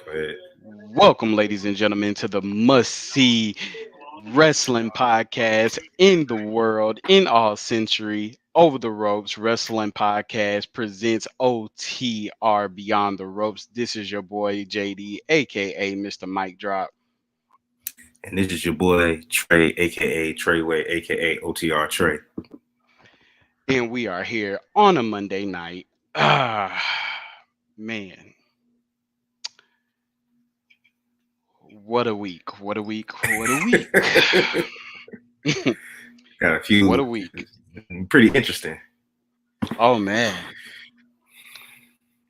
But Welcome, ladies and gentlemen, to the must see wrestling podcast in the world, in all century. Over the Ropes Wrestling Podcast presents OTR Beyond the Ropes. This is your boy JD, aka Mr. Mike Drop. and this is your boy Trey, aka Treyway, aka OTR Trey. And we are here on a Monday night. Ah, man, what a week. What a week. What a week. Got a What a few week. pretty interesting. Oh, man.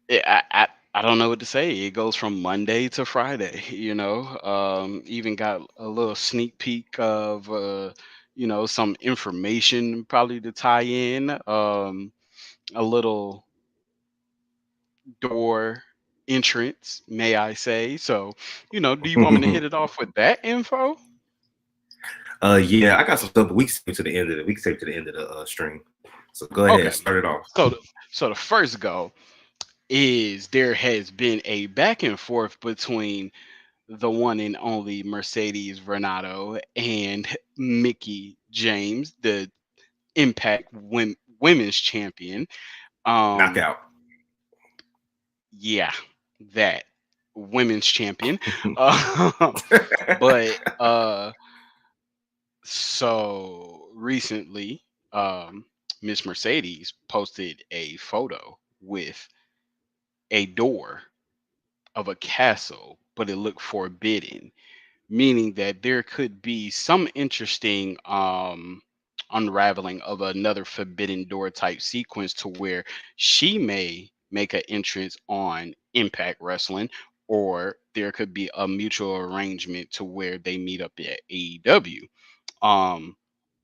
I don't know what to say. It goes from Monday to Friday, you know. Even got a little sneak peek of some information probably to tie in. A little door entrance, may I say. So, do you want me to hit it off with that info? Yeah, I got some stuff, but we can save it to the end of the we can save it to the end of the stream. So go ahead, Okay. start it off. So the first go is there has been a back and forth between the one and only Mercedes Renato and Mickey James, the Impact Women's Champion. Um, Knockout. yeah, that Women's Champion. But so recently, um, Miss Mercedes posted a photo with a door of a castle, but it looked forbidding, meaning that there could be some interesting unraveling of another forbidden door type sequence to where she may make an entrance on Impact Wrestling, or there could be a mutual arrangement to where they meet up at AEW. Um,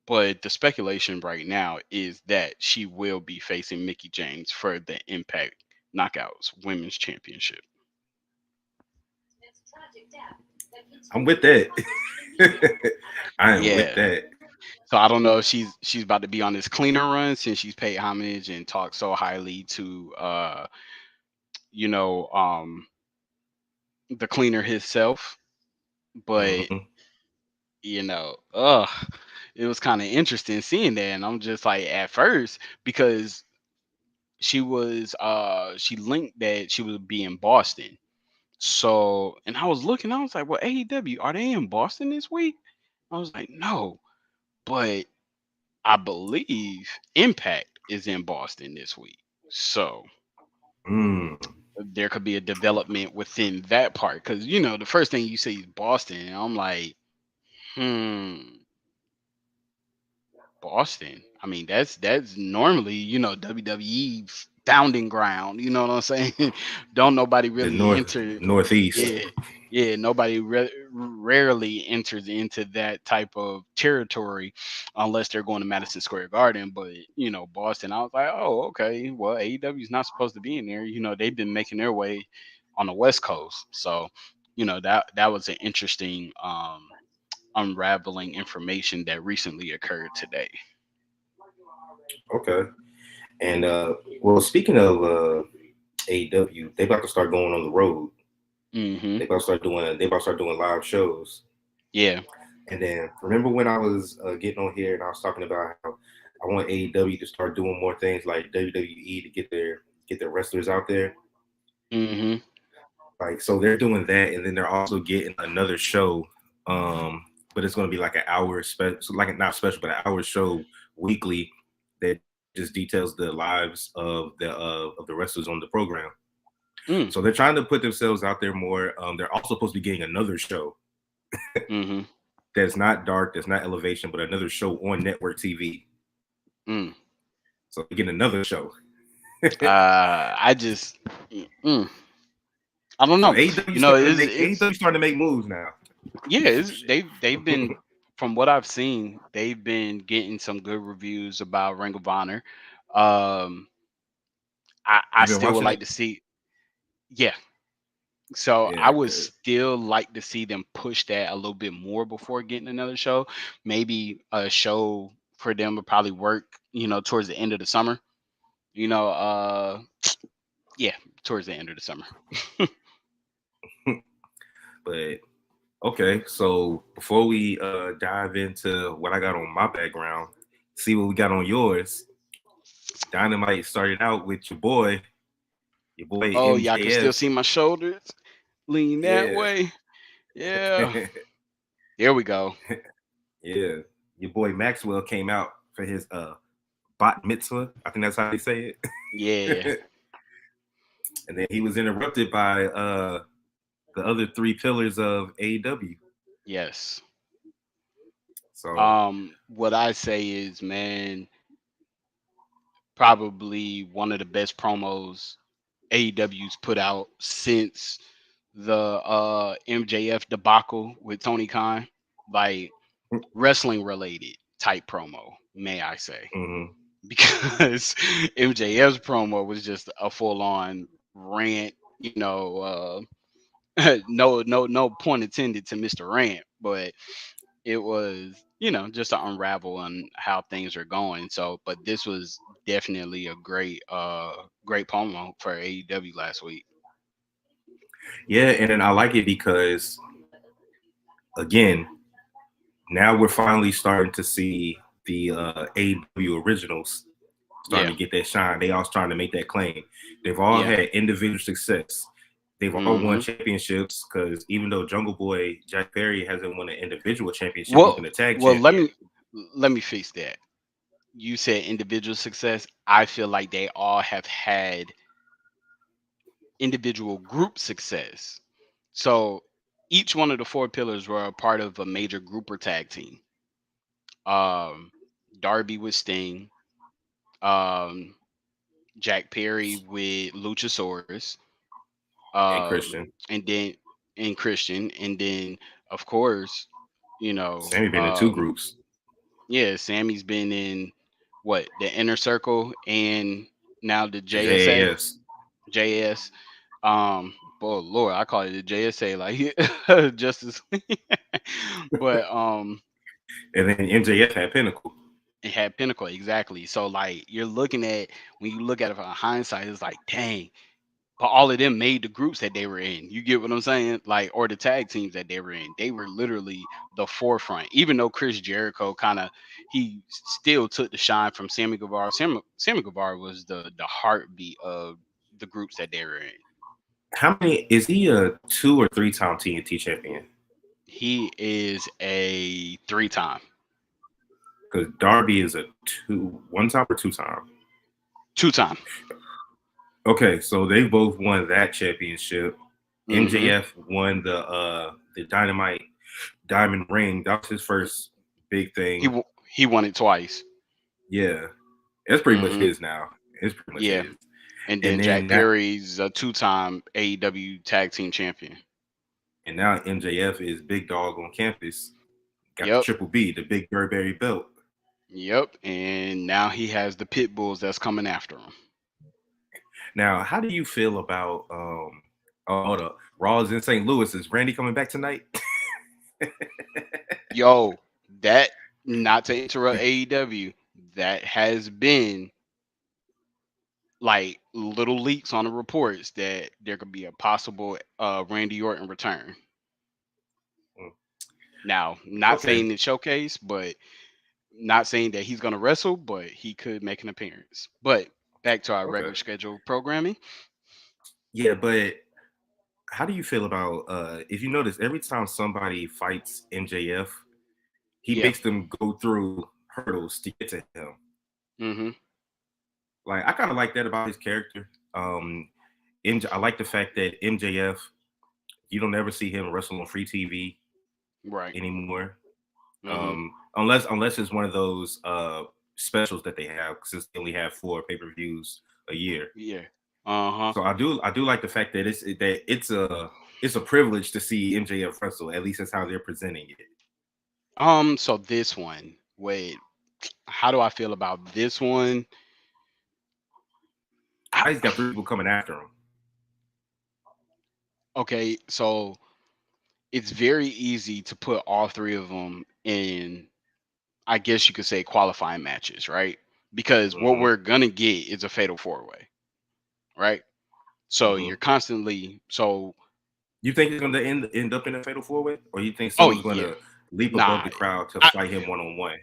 but the speculation right now is that she will be facing Mickey James for the Impact Knockouts Women's Championship. I'm with that. I am with Yeah. that. So I don't know if she's about to be on this cleaner run since she's paid homage and talked so highly to you know um the cleaner himself. But Hmm. it was kind of interesting seeing that, and I'm just like at first because she linked that she would be in Boston. So and I was looking, I was like, well, AEW, are they in Boston this week? I was like, no, but I believe Impact is in Boston this week. So Mm. there could be a development within that part. Cause the first thing you say is Boston. And I'm like, hmm, Boston. I mean, that's normally, WWE founding ground. You know what I'm saying? Don't nobody The really north enter. northeast. Yeah, yeah. Nobody rarely enters into that type of territory unless they're going to Madison Square Garden. But Boston. I was like, oh, okay. Well, AEW is not supposed to be in there. They've been making their way on the West Coast, so that was an interesting unraveling information that recently occurred today. Okay. And well, speaking of AEW, they about to start going on the road. Hmm. They about to start doing live shows. Yeah. And then remember when I was getting on here and I was talking about how I want AEW to start doing more things like WWE to get their wrestlers out there. Hmm. Like so they're doing that, and then they're also getting another show, but it's going to be like an hour special, like not special, but an hour show weekly that just details the lives of the wrestlers on the program. Mm. So they're trying to put themselves out there more. They're also supposed to be getting another show Hmm. that's not dark, that's not elevation, but another show on network TV. Mm. So they're getting another show. I just, mm, I don't So know. AEW It's starting to make moves now. yeah. They've been, from what I've seen, they've been getting some good reviews about Ring of Honor. Um, I You been still would watching like it? to see, yeah. So I Yeah, would good. still like to see them push that a little bit more before getting another show. Maybe a show for them would probably work, towards the end of the summer. You know, uh, yeah, towards the end of the summer. But okay, so before we dive into what I got on my background, see what we got on yours. Dynamite started out with your boy Oh, y'all can still MJF. see my shoulders. Lean that Yeah. way. Yeah. There we go. Yeah. Your boy Maxwell came out for his bat mitzvah. I think that's how they say Yeah. it. And then he was interrupted by the other three pillars of AEW. Yes. So What I say is, man, probably one of the best promos AEW's put out since the MJF debacle with Tony Khan. Like wrestling related type promo, may I say. mhm. Because MJF's promo was just a full on rant, no point intended to Mr. Rant, but it was, just to unravel on how things are going. So, but this was definitely a great promo for AEW last week. Yeah, and then I like it because again, now we're finally starting to see the AEW originals starting Yeah, to get that shine. They all starting to make that claim. They've all yeah. had individual success. They've all won hmm championships because even though Jungle Boy Jack Perry hasn't won an individual championship, he's Well, been a tag well, let champion. me let me fix that. You said individual success. I feel like they all have had individual group success. So each one of the four pillars were a part of a major group or tag team. Um, Darby with Sting, um, Jack Perry with Luchasaurus, And Christian, and then and Christian, and then of course, you know, Sammy been in two um, groups. yeah, Sammy's been in what the inner circle and now the The JSA, JAS, JS. Boy, Lord, I call it the JSA, like Justice. But and then MJF had Pinnacle. it had Pinnacle exactly. So like you're looking at when you look at it from hindsight, it's like, dang, but all of them made the groups that they were in. You get what I'm saying? Like, or the tag teams that they were in. They were literally the forefront. Even though Chris Jericho still took the shine from Sammy Guevara. Sammy Guevara was the heartbeat of the groups that they were in. How many is he a 2 or 3 time TNT champion? He is a 3-time, Because Darby is a 1 time or 2 time. 2-time. Okay, so they both won that championship. Mm-hmm. MJF won the Dynamite Diamond Ring. That was his first big thing. He won it twice. Yeah, it's pretty much Mm-hmm. his now. It's pretty much Yeah. his. And And then then Jack that, Perry's a 2-time AEW tag team champion. and now MJF is big dog on campus. Got the Yep. triple B, the big Burberry belt. Yep, and now he has the pit bulls that's coming after him. Now, how do you feel about hold up, Raw is in St. Louis? Is Randy coming back tonight? Yo, that not to interrupt AEW, that has been like little leaks on the reports that there could be a possible Randy Orton return. Mm, Now, not okay, saying the showcase, but not saying that he's gonna wrestle, but he could make an appearance. But back to our okay, regular schedule programming. yeah, but how do you feel about if you notice every time somebody fights MJF, he Yeah. makes them go through hurdles to get to him. Mm-hmm. Like I kind of like that about his character. I like the fact that MJF, you don't ever see him wrestle on free TV Right. anymore, Mm-hmm. unless it's one of those specials that they have because they only have 4 pay-per-views a year. Yeah. Uh-huh. So I do like the fact that it's a privilege to see MJF wrestle. At least that's how they're presenting it. So this one, wait, how do I feel about this one? I, Now he's got 3 people coming after him. okay, so it's very easy to put all three of them in, I guess you could say, qualifying matches, right? Because what Hmm. we're gonna get is a fatal 4-way, right? So Hmm. you're constantly so You think he's gonna end up in a fatal four way, or you think Oh someone's yeah. gonna leap above Nah. the crowd to I, fight him 1 on 1?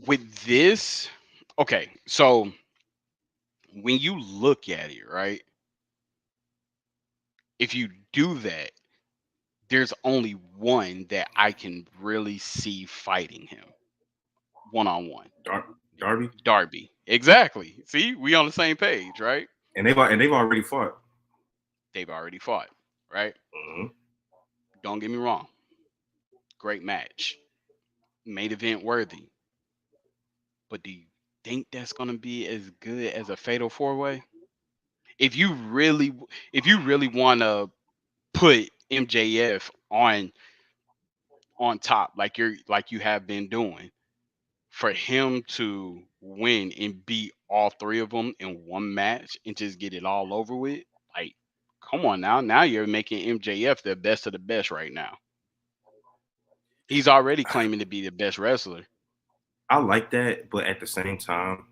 with this, okay, so when you look at it, right? If you do that, there's only one that I can really see fighting him one on one. Darby, Darby. Exactly. See, we on the same page, right? and they've already fought. They've already fought, right? Hmm. Don't get me wrong. Great match. Main event worthy. But do you think that's going to be as good as a fatal four way? If you really if you really want to put MJF on top like you have been doing, for him to win and beat all three of them in one match and just get it all over with, like, come on now. Now you're making MJF the best of the best right now. He's already claiming to be the best wrestler. I like that, but at the same time,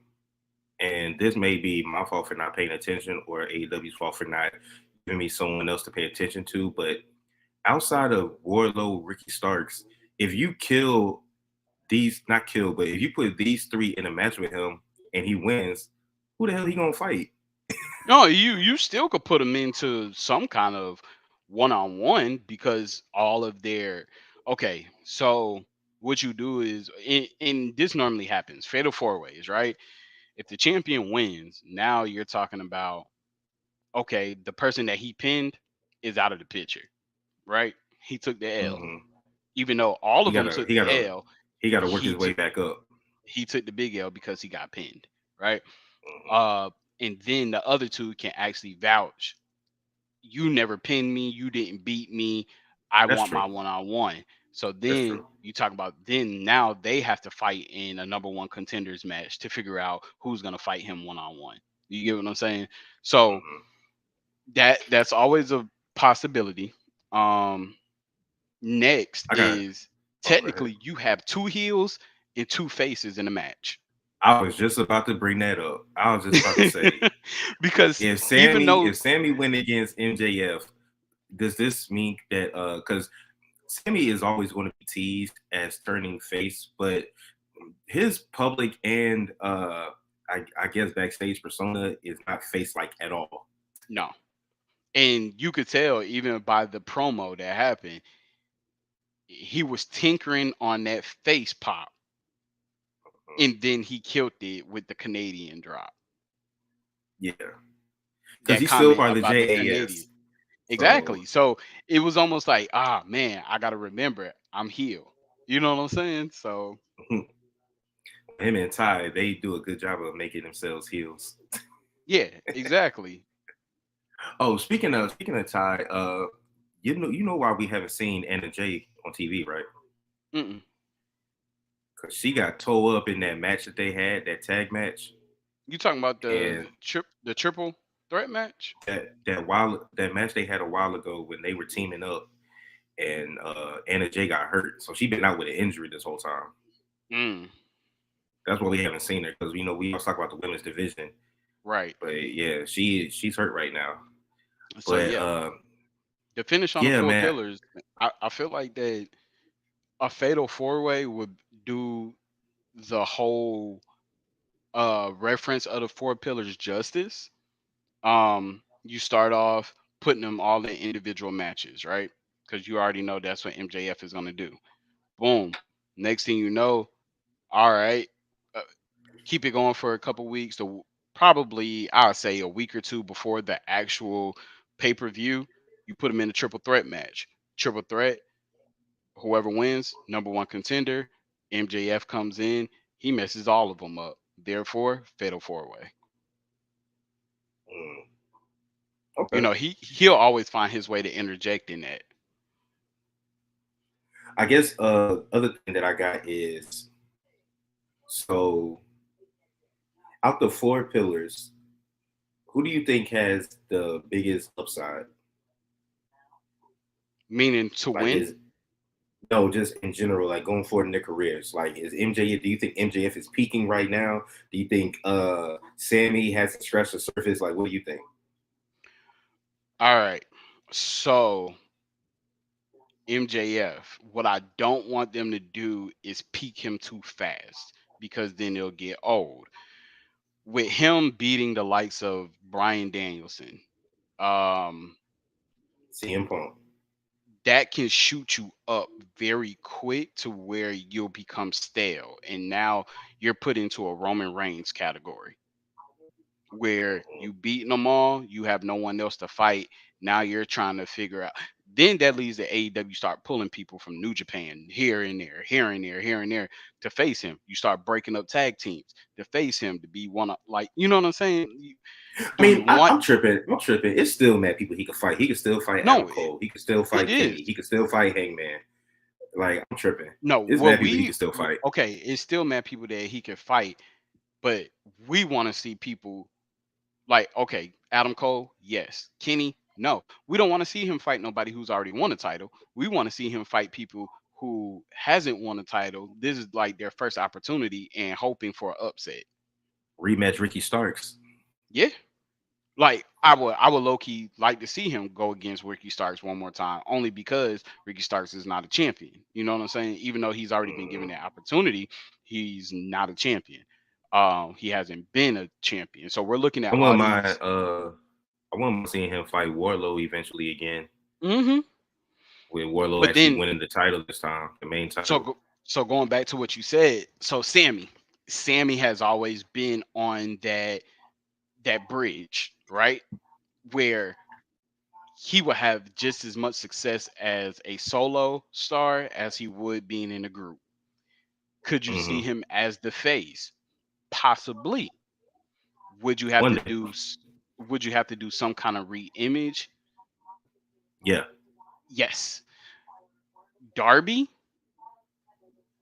and this may be my fault for not paying attention, or AEW's fault for not giving me someone else to pay attention to. But outside of Warlow, Ricky Starks, if you kill these, not kill, but if you put these three in a match with him and he wins, who the hell he gonna fight? No, you still could put them into some kind of one on one because all of their okay. So what you do is, and this normally happens, fatal four ways, right? If the champion wins, now you're talking about, okay, the person that he pinned is out of the picture, right? He took the L. Hmm. Even though all He of them gotta, took he the gotta, L, he gotta work he his way took back up. he took the big L because he got pinned, right? Hmm. Uh, and then the other two can actually vouch. You never pinned me. You didn't beat me. I That's want true. my one on one. So That's then true. you talk about, then now they have to fight in a number one contenders match to figure out who's gonna fight him one on one. You get what I'm saying? So Hmm. that's always a possibility. Um, next I got. is Oh, go ahead. technically you have two heels and two faces in a match. I was just about to bring that up. I was just about to say, Because if even Sammy though if Sammy went against MJF, does this mean that because Sammy is always going to be teased as turning face, but his public and I guess backstage persona is not face like at all. no, and you could tell even by the promo that happened, he was tinkering on that face pop, Mhm. and then he killed it with the Canadian drop. Yeah, because That he's still comment part of the about the Canadian. JAS. So Exactly. So it was almost like, ah man, I gotta remember I'm heel. You know what I'm saying? So him and Ty, they do a good job of making themselves heels. yeah, exactly. Oh, speaking of Ty, you know why we haven't seen Anna Jay on TV, right? Mm-mm. Because she got towed up in that match that they had, that tag match, You talking about and the triple threat match? that match they had a while ago when they were teaming up, and Anna Jay got hurt, so she been out with an injury this whole time. Mm, That's why we haven't seen her, because we always talk about the women's division, right. but yeah, she's hurt right now. So But yeah, the finish on the yeah, four man, pillars. I feel like that a fatal four way would do the whole reference of the four pillars justice. You start off putting them all in individual matches, right? Because you already know that's what MJF is going to do. Boom. Next thing you know, all right, uh, keep it going for a couple weeks. To probably, I'll say a week or two before the actual pay per view, you put them in a triple threat match. Triple threat, whoever wins, number one contender. MJF comes in, he messes all of them up. Therefore, fatal four way. mm, You okay. know, he'll always find his way to interject in that. I guess other thing that I got is, so out the four pillars, who do you think has the biggest upside? Meaning to Like, win. is no, just in general, like going forward in their careers. Like, is MJF? Do you think MJF is peaking right now? Do you think Sammy has scratched the surface? Like, what do you think? All right. So MJF, what I don't want them to do is peak him too fast because then it'll get old. With him beating the likes of Brian Danielson, um, CM Punk. that can shoot you up very quick to where you'll become stale. And now you're put into a Roman Reigns category where you beaten them all, you have no one else to fight. Now you're trying to figure out. Then that leads to AEW start pulling people from New Japan here and there, here and there, here and there to face him. You start breaking up tag teams to face him to be one of, like, you know what I'm saying? I Do we mean, want? I'm tripping. I'm tripping. It's still mad people he could fight. He could still fight Adam No, Cole. He could still it fight is. Kenny. He could still fight Hangman. Like, I'm tripping. No, It's what mad people he we can still fight. okay, it's still mad people that he can fight, but we want to see people like, okay, Adam Cole, yes. Kenny, no. We don't want to see him fight nobody who's already won a title. We want to see him fight people who hasn't won a title. This is like their first opportunity and hoping for an upset. Rematch Ricky Starks. Yeah. Like I would low key like to see him go against Ricky Starks one more time, only because Ricky Starks is not a champion. You know what I'm saying? Even though he's already been given Mhm. that opportunity, he's not a champion. He hasn't been a champion. So we're looking I at want all my these. I want to see him fight Warlow eventually again. Hmm. With Warlow But actually then, winning the title this time, the main so title. so going back to what you said, so Sammy has always been on that bridge, right? Where he would have just as much success as a solo star as he would being in a group. Could you see Hmm. him as the face? Possibly. Would you have One to day. do some kind of re-image? Yeah. Yes. Darby,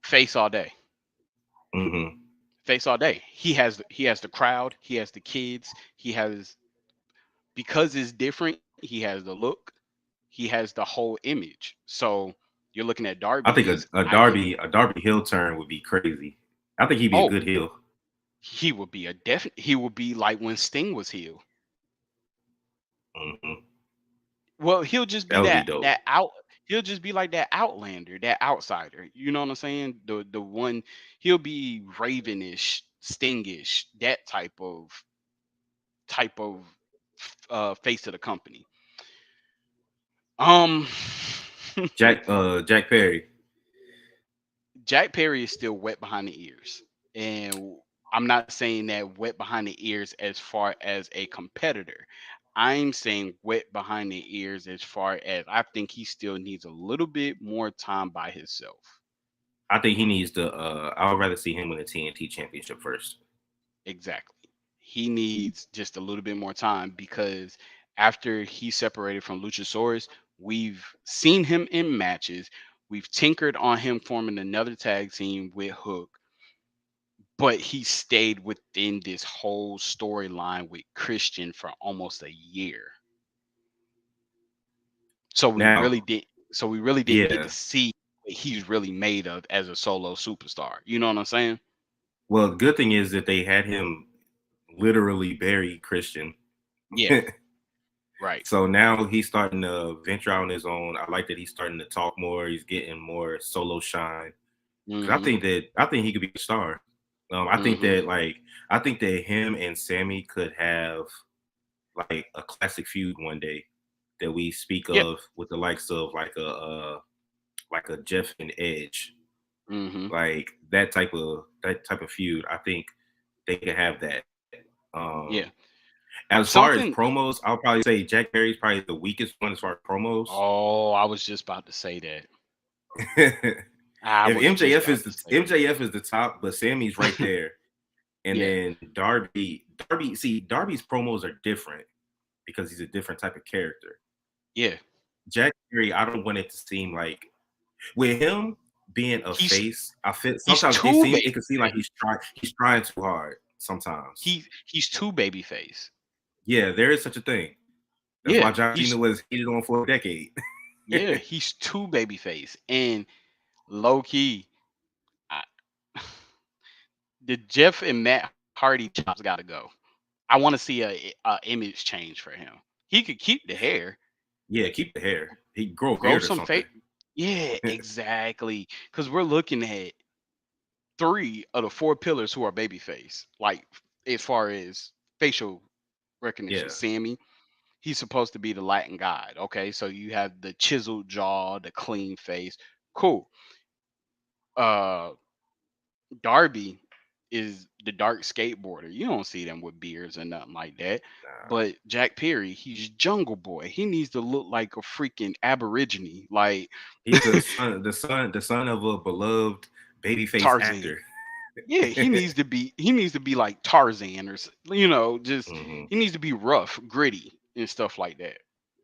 face all day. Hmm. Face all day. He has the crowd, he has the kids, he has, because it's different, he has the look, he has the whole image. So you're looking at I Darby think as A Darby heel turn would be crazy. I think he'd be a oh, good heel. he would be like when Sting was heel. Hmm. Well, he'll just That be would be that dope. that out he'll just be like that outlander, that outsider. You know what I'm saying? The one, he'll be ravenish, stingish, that type of face of the company. Um Jack Perry. Jack Perry is still wet behind the ears. And I'm not saying that wet behind the ears as far as a competitor. I'm saying wet behind the ears as far as I think he still needs a little bit more time by himself. I think he needs to. I would rather see him win the TNT Championship first. Exactly. He needs just a little bit more time because after he separated from Luchasaurus, we've seen him in matches. We've tinkered on him forming another tag team with Hook, but he stayed within this whole storyline with Christian for almost a year. So we Now, really did so we really didn't get yeah. to see what he's really made of as a solo superstar. You know what I'm saying? Well, the good thing is that they had him literally bury Christian. Yeah, right. So now he's starting to venture out on his own. I like that he's starting to talk more. He's getting more solo shine. Because Mhm. I think he could be a star. Mhm. I think that him and Sammy could have like a classic feud one day that we speak Yeah. of with the likes of like a Jeff and Edge, Mhm. like that type of feud. I think they could have that. Um, Yeah. as far as Something. promos, I'll probably say Jack Perry's probably the weakest one as far as promos. Oh, I was just about to say that. If I was just about to say that. MJF is the top, but Sammy's right there, and Yeah. then Darby. See, Darby's promos are different because he's a different type of character. Yeah. Jack Perry, I don't want it to seem like with him being a He's face. I feel he's sometimes too it baby can seem like face. he's trying too hard. Sometimes, He's too baby face. yeah, there is such a thing. That's Yeah. why John Cena He's was hated on for a decade. yeah, he's too baby face. And low key, I, the Jeff and Matt Hardy chops gotta go. I want to see a image change for him. He could keep the hair, Yeah, keep the hair. He grow a grow beard or some face, something. Yeah, exactly. Because we're looking at three of the four pillars who are babyface. Like as far as facial recognition, Yeah, Sammy, he's supposed to be the Latin god. Okay, so you have the chiseled jaw, the clean face. Cool. Uh, Darby is the dark skateboarder. You don't see them with beards and nothing like that. nah. But Jack Perry, he's Jungle Boy. He needs to look like a freaking aborigine, like He's the son of a beloved babyface Tarzan. actor. Yeah, he needs to be like Tarzan or just Hmm. he needs to be rough, gritty, and stuff like that.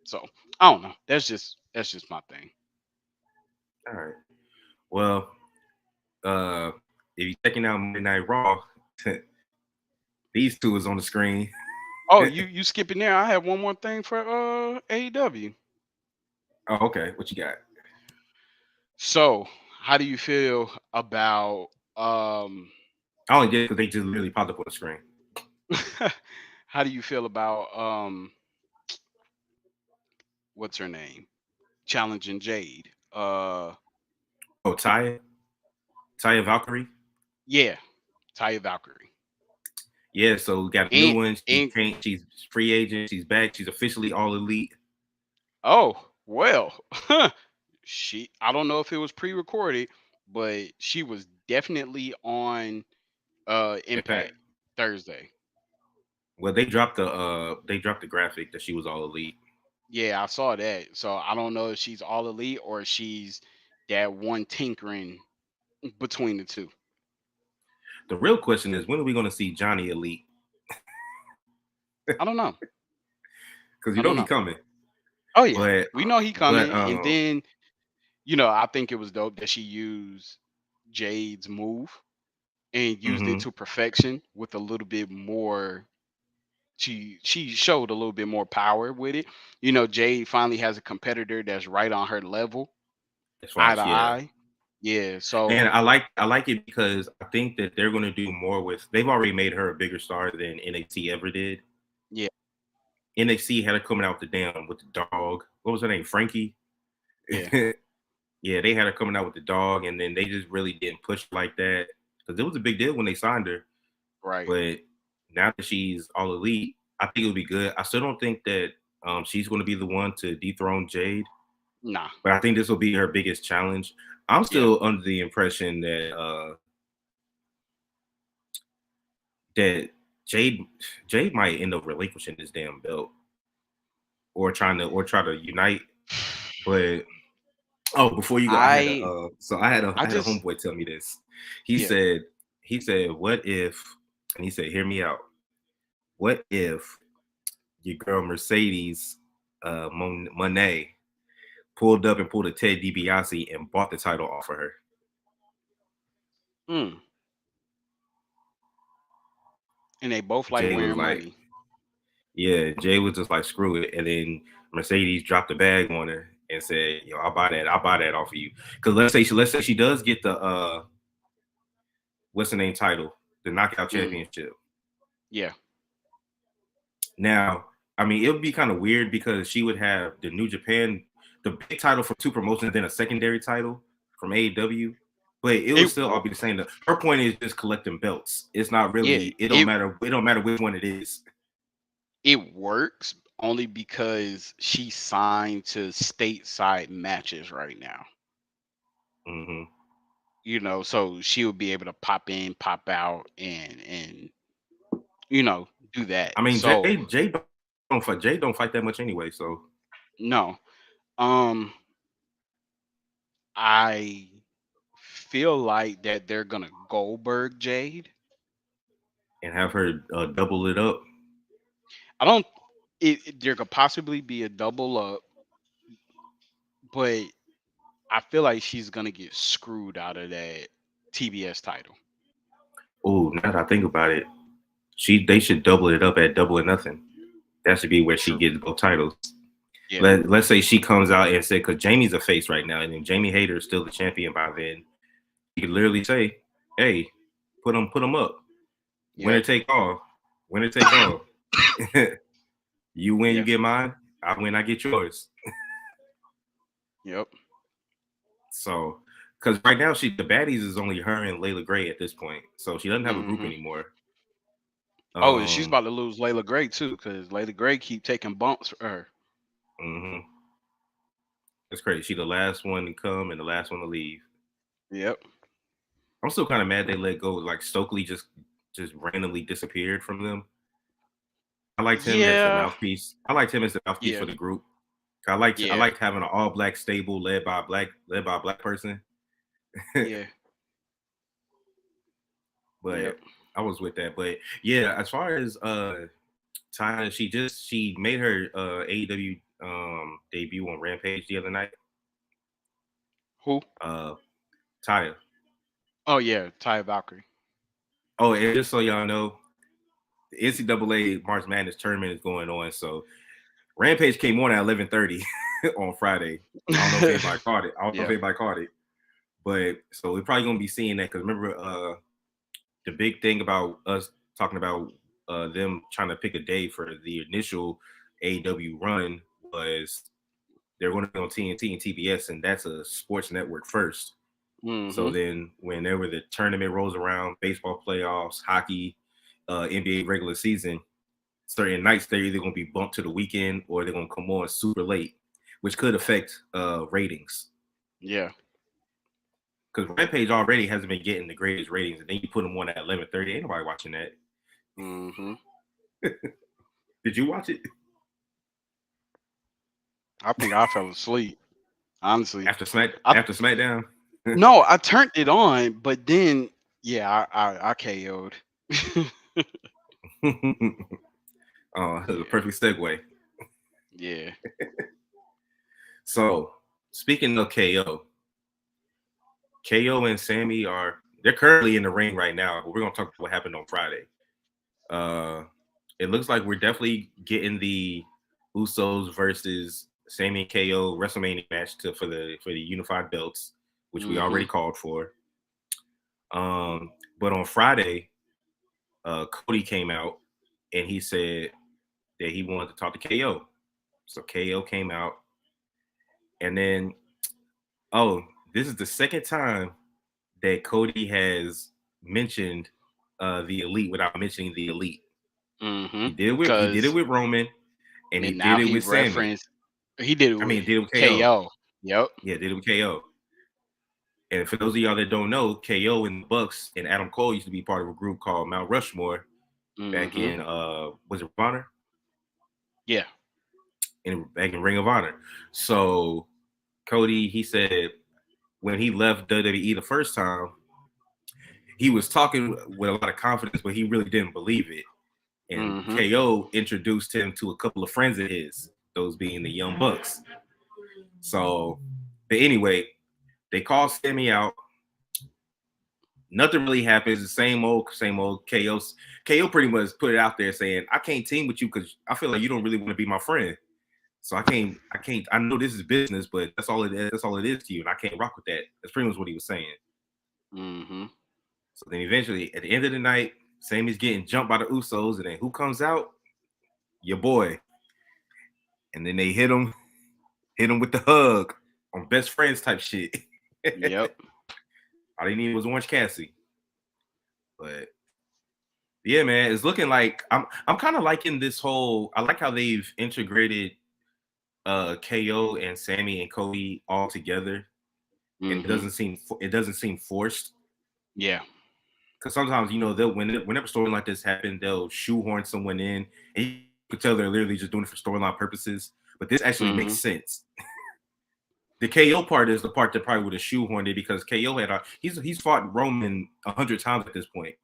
So I don't know. That's just my thing. All right. Well, if you're checking out Monday Night Raw, these two is on the screen. Oh, you skipping there? I have one more thing for AEW. Oh, okay. What you got? So how do you feel about um I only did because they just literally popped up on the screen. how do you feel about what's her name? Challenging Jade. Oh, Taya Valkyrie. Yeah, Taya Valkyrie. Yeah, so we got a new And one. She and changed. She's free agent. She's back. She's officially all elite. oh, well. I don't know if it was pre-recorded, but she was definitely on Impact. Impact Thursday. Well, they dropped the graphic that she was all elite. Yeah, I saw that. So I don't know if she's all elite or she's that one tinkering between the two. The real question is, when are we going to see Johnny elite? I don't know. Because I you know don't he know. coming. Oh yeah, But we know he but coming, and then I think it was dope that she used Jade's move and used it mhm, to perfection with a little bit more. She showed a little bit more power with it. Jade finally has a competitor that's right on her level, as far eye to as yeah. eye. Yeah, so And I like it because I think that they're going to do more with. They've already made her a bigger star than NXT ever did. yeah, NXT had her coming out with the dog. What was her name? Frankie. yeah, Yeah, they had her coming out with the dog, and then they just really didn't push her like that because it was a big deal when they signed her. right. But now that she's all elite, I think it'll be good. I still don't think that she's going to be the one to dethrone Jade, Nah, but I think this will be her biggest challenge. I'm yeah, still under the impression that Jade might end up relinquishing this damn belt or try to unite. But oh, before you go, I I I had a just homeboy tell me this. He yeah. said what if, and he said, hear me out. What if your girl Mercedes Monet pulled up and pulled a Ted DiBiase and bought the title off of her? Mm, and they both like Jay was wearing like, money. yeah, Jay was just like, screw it. And then Mercedes dropped the bag on her and said, yo, I'll buy that off of you. Because let's say she does get the what's the name title, the knockout Mm, championship. yeah, Now, I mean, it would be kind of weird because she would have the New Japan, the big title from two promotions, then a secondary title from AEW. But it would it still all wo- be the same. Her point is just collecting belts. It's not yeah really. It don't it matter. It don't matter which one it is. it works only because she signed to stateside matches right now. Hmm. So she'll be able to pop in, pop out, and do that. I mean, So Jay don't fight that much anyway. So no, um, I feel like that they're gonna Goldberg Jade. and have her double it up. I don't. There could possibly be a double up, but I feel like she's gonna get screwed out of that TBS title. Oh, now that I think about it, they should double it up at Double or Nothing. That should be where she True. gets both titles. Yeah. Let's say she comes out and said, because Jamie's a face right now, and then Jamie Hayter is still the champion by then. You could literally say, "Hey, put them up. Winner Yep. take all. Winner take all. You win, you Yeah. get mine. I win, I get yours." Yep. So, because right now the baddies is only her and Layla Gray at this point, so she doesn't have a group Hmm. anymore. Oh, and she's Um, about to lose Layla Gray too, because Layla Gray keep taking bumps for her. hmm It's crazy. She the last one to come and the last one to leave. Yep. I'm still kind of mad they let go. Like Stokely just randomly disappeared from them. I liked him as the Yeah. mouthpiece. I liked him as the mouthpiece for Yeah. the group. I Yeah. liked having an all black stable led by a black person. Yeah. But Yep. I was with that. But yeah, as far as Taya, she made her AEW debut on Rampage the other night. Who? Uh Taya. Oh yeah, Ty Valkyrie. Oh, and just so y'all know, the NCAA March Madness tournament is going on. So Rampage came on at 11:30 on Friday. I don't know if anybody caught it. I don't know if Yeah. anybody caught it. But so we're probably gonna be seeing that because remember the big thing about us talking about them trying to pick a day for the initial AEW run was they're going to be on TNT and TBS, and that's a sports network first. So Hmm. then, whenever the tournament rolls around, baseball playoffs, hockey, NBA regular season, certain nights they're either going to be bumped to the weekend or they're going to come on super late, which could affect ratings. Yeah. Because Rampage already hasn't been getting the greatest ratings, and then you put them on at 11:30. Ain't nobody watching that. Hmm. Did you watch it I think I fell asleep. Honestly, I after SmackDown? no, I turned it on, but then yeah, I KO'd. Oh, it was a Yeah. perfect segue. Yeah. So, speaking of KO and Sami they're currently in the ring right now, but we're gonna talk about what happened on Friday. Uh, it looks like we're definitely getting the Usos versus Sami and KO WrestleMania match for the unified belts, which we Hmm. already called for. But on Friday, Cody came out and he said that he wanted to talk to KO. So KO came out, and then oh, this is the second time that Cody has mentioned the elite without mentioning the elite. Hmm. He did it Because with Roman, and he and did now it he with Sami. referenced he did it I mean, with did it with KO. KO. Yep. Yeah, did it with KO. And for those of y'all that don't know, KO and the Bucks and Adam Cole used to be part of a group called Mount Rushmore back Hmm. in was it Honor? Yeah. Back in Ring of Honor. So Cody, he said when he left WWE the first time, he was talking with a lot of confidence, but he really didn't believe it. And Hmm. KO introduced him to a couple of friends of his, those being the Young Bucks. So, but anyway, they call Sami out. Nothing really happens. The same old. KO pretty much put it out there saying, "I can't team with you because I feel like you don't really want to be my friend. So I can't. I can't. I know this is business, but that's all it is. That's all it is to you, and I can't rock with that." That's pretty much what he was saying. Hmm. So then eventually, at the end of the night, Sami's getting jumped by the Usos, and then who comes out? Your boy. And then they hit him with the hug on best friends type shit. Yep. All they needed was Orange Cassidy. But yeah, man, it's looking like I'm kind of liking this whole. I like how they've integrated KO and Sami and Cody all together, and Hmm. it doesn't seem forced. Yeah. Because sometimes they'll whenever storyline like this happen, they'll shoehorn someone in, and you can tell they're literally just doing it for storyline purposes. But this actually makes Hmm. sense. The KO part is the part that probably would have shoehorned it because KO he's fought Roman 100 times at this point.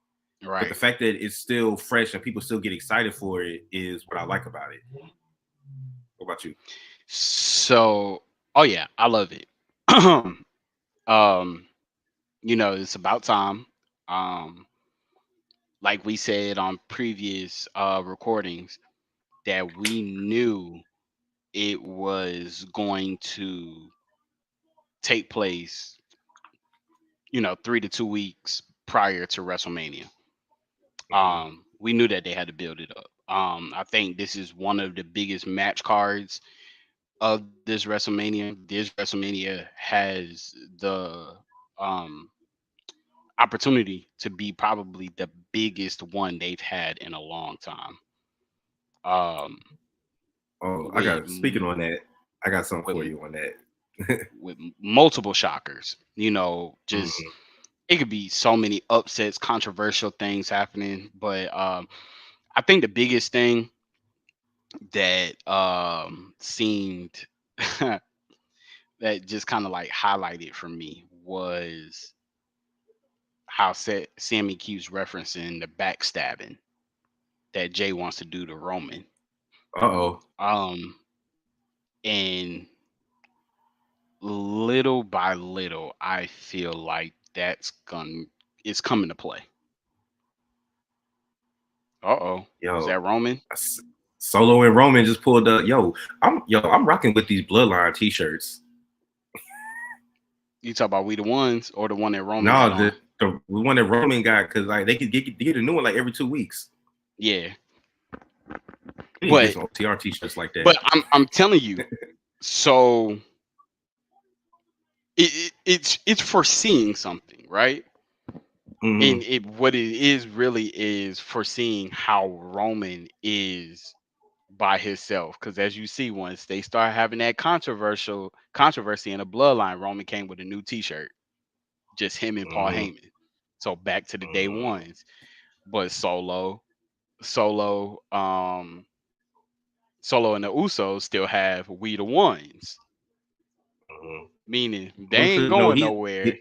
But the Right. fact that it's still fresh and people still get excited for it is what I like about it. What about you? So, oh yeah, I love it. um, it's about time. Um, like we said on previous recordings, that we knew it was going to take place, 3 to 2 weeks prior to WrestleMania. Mm-hmm. We knew that they had to build it up. I think this is one of the biggest match cards of this WrestleMania has the um opportunity to be probably the biggest one they've had in a long time. Um, Oh, I with got speaking on that, I got something with for you on that. multiple shockers. You know, just Mhm. it could be so many upsets, controversial things happening. But I think the biggest thing that seemed that just kind of like highlighted for me was how Sammy keeps referencing the backstabbing that Jay wants to do to Roman. Uh-oh. Um, and little by little, I feel like it's coming to play. Uh-oh. Is Yo, that Roman? S- Solo and Roman just pulled up. I'm rocking with these Bloodline t-shirts. You talk about We the Ones or the one that Roman got No, on? the one that Roman got, because like they could get a new one like every 2 weeks. Yeah. You need to get But some OTR t-shirts like that. I'm telling you, so it's foreseeing something, right? And Hmm. it what it is really is foreseeing how Roman is by himself. Because as you see, once they start having that controversy in the bloodline, Roman came with a new T-shirt, just him and Paul Hmm. Heyman. So back to the day Hmm. ones, but Solo, Solo and the Usos still have We the Ones, Hmm. meaning they Well, ain't because no, going nowhere,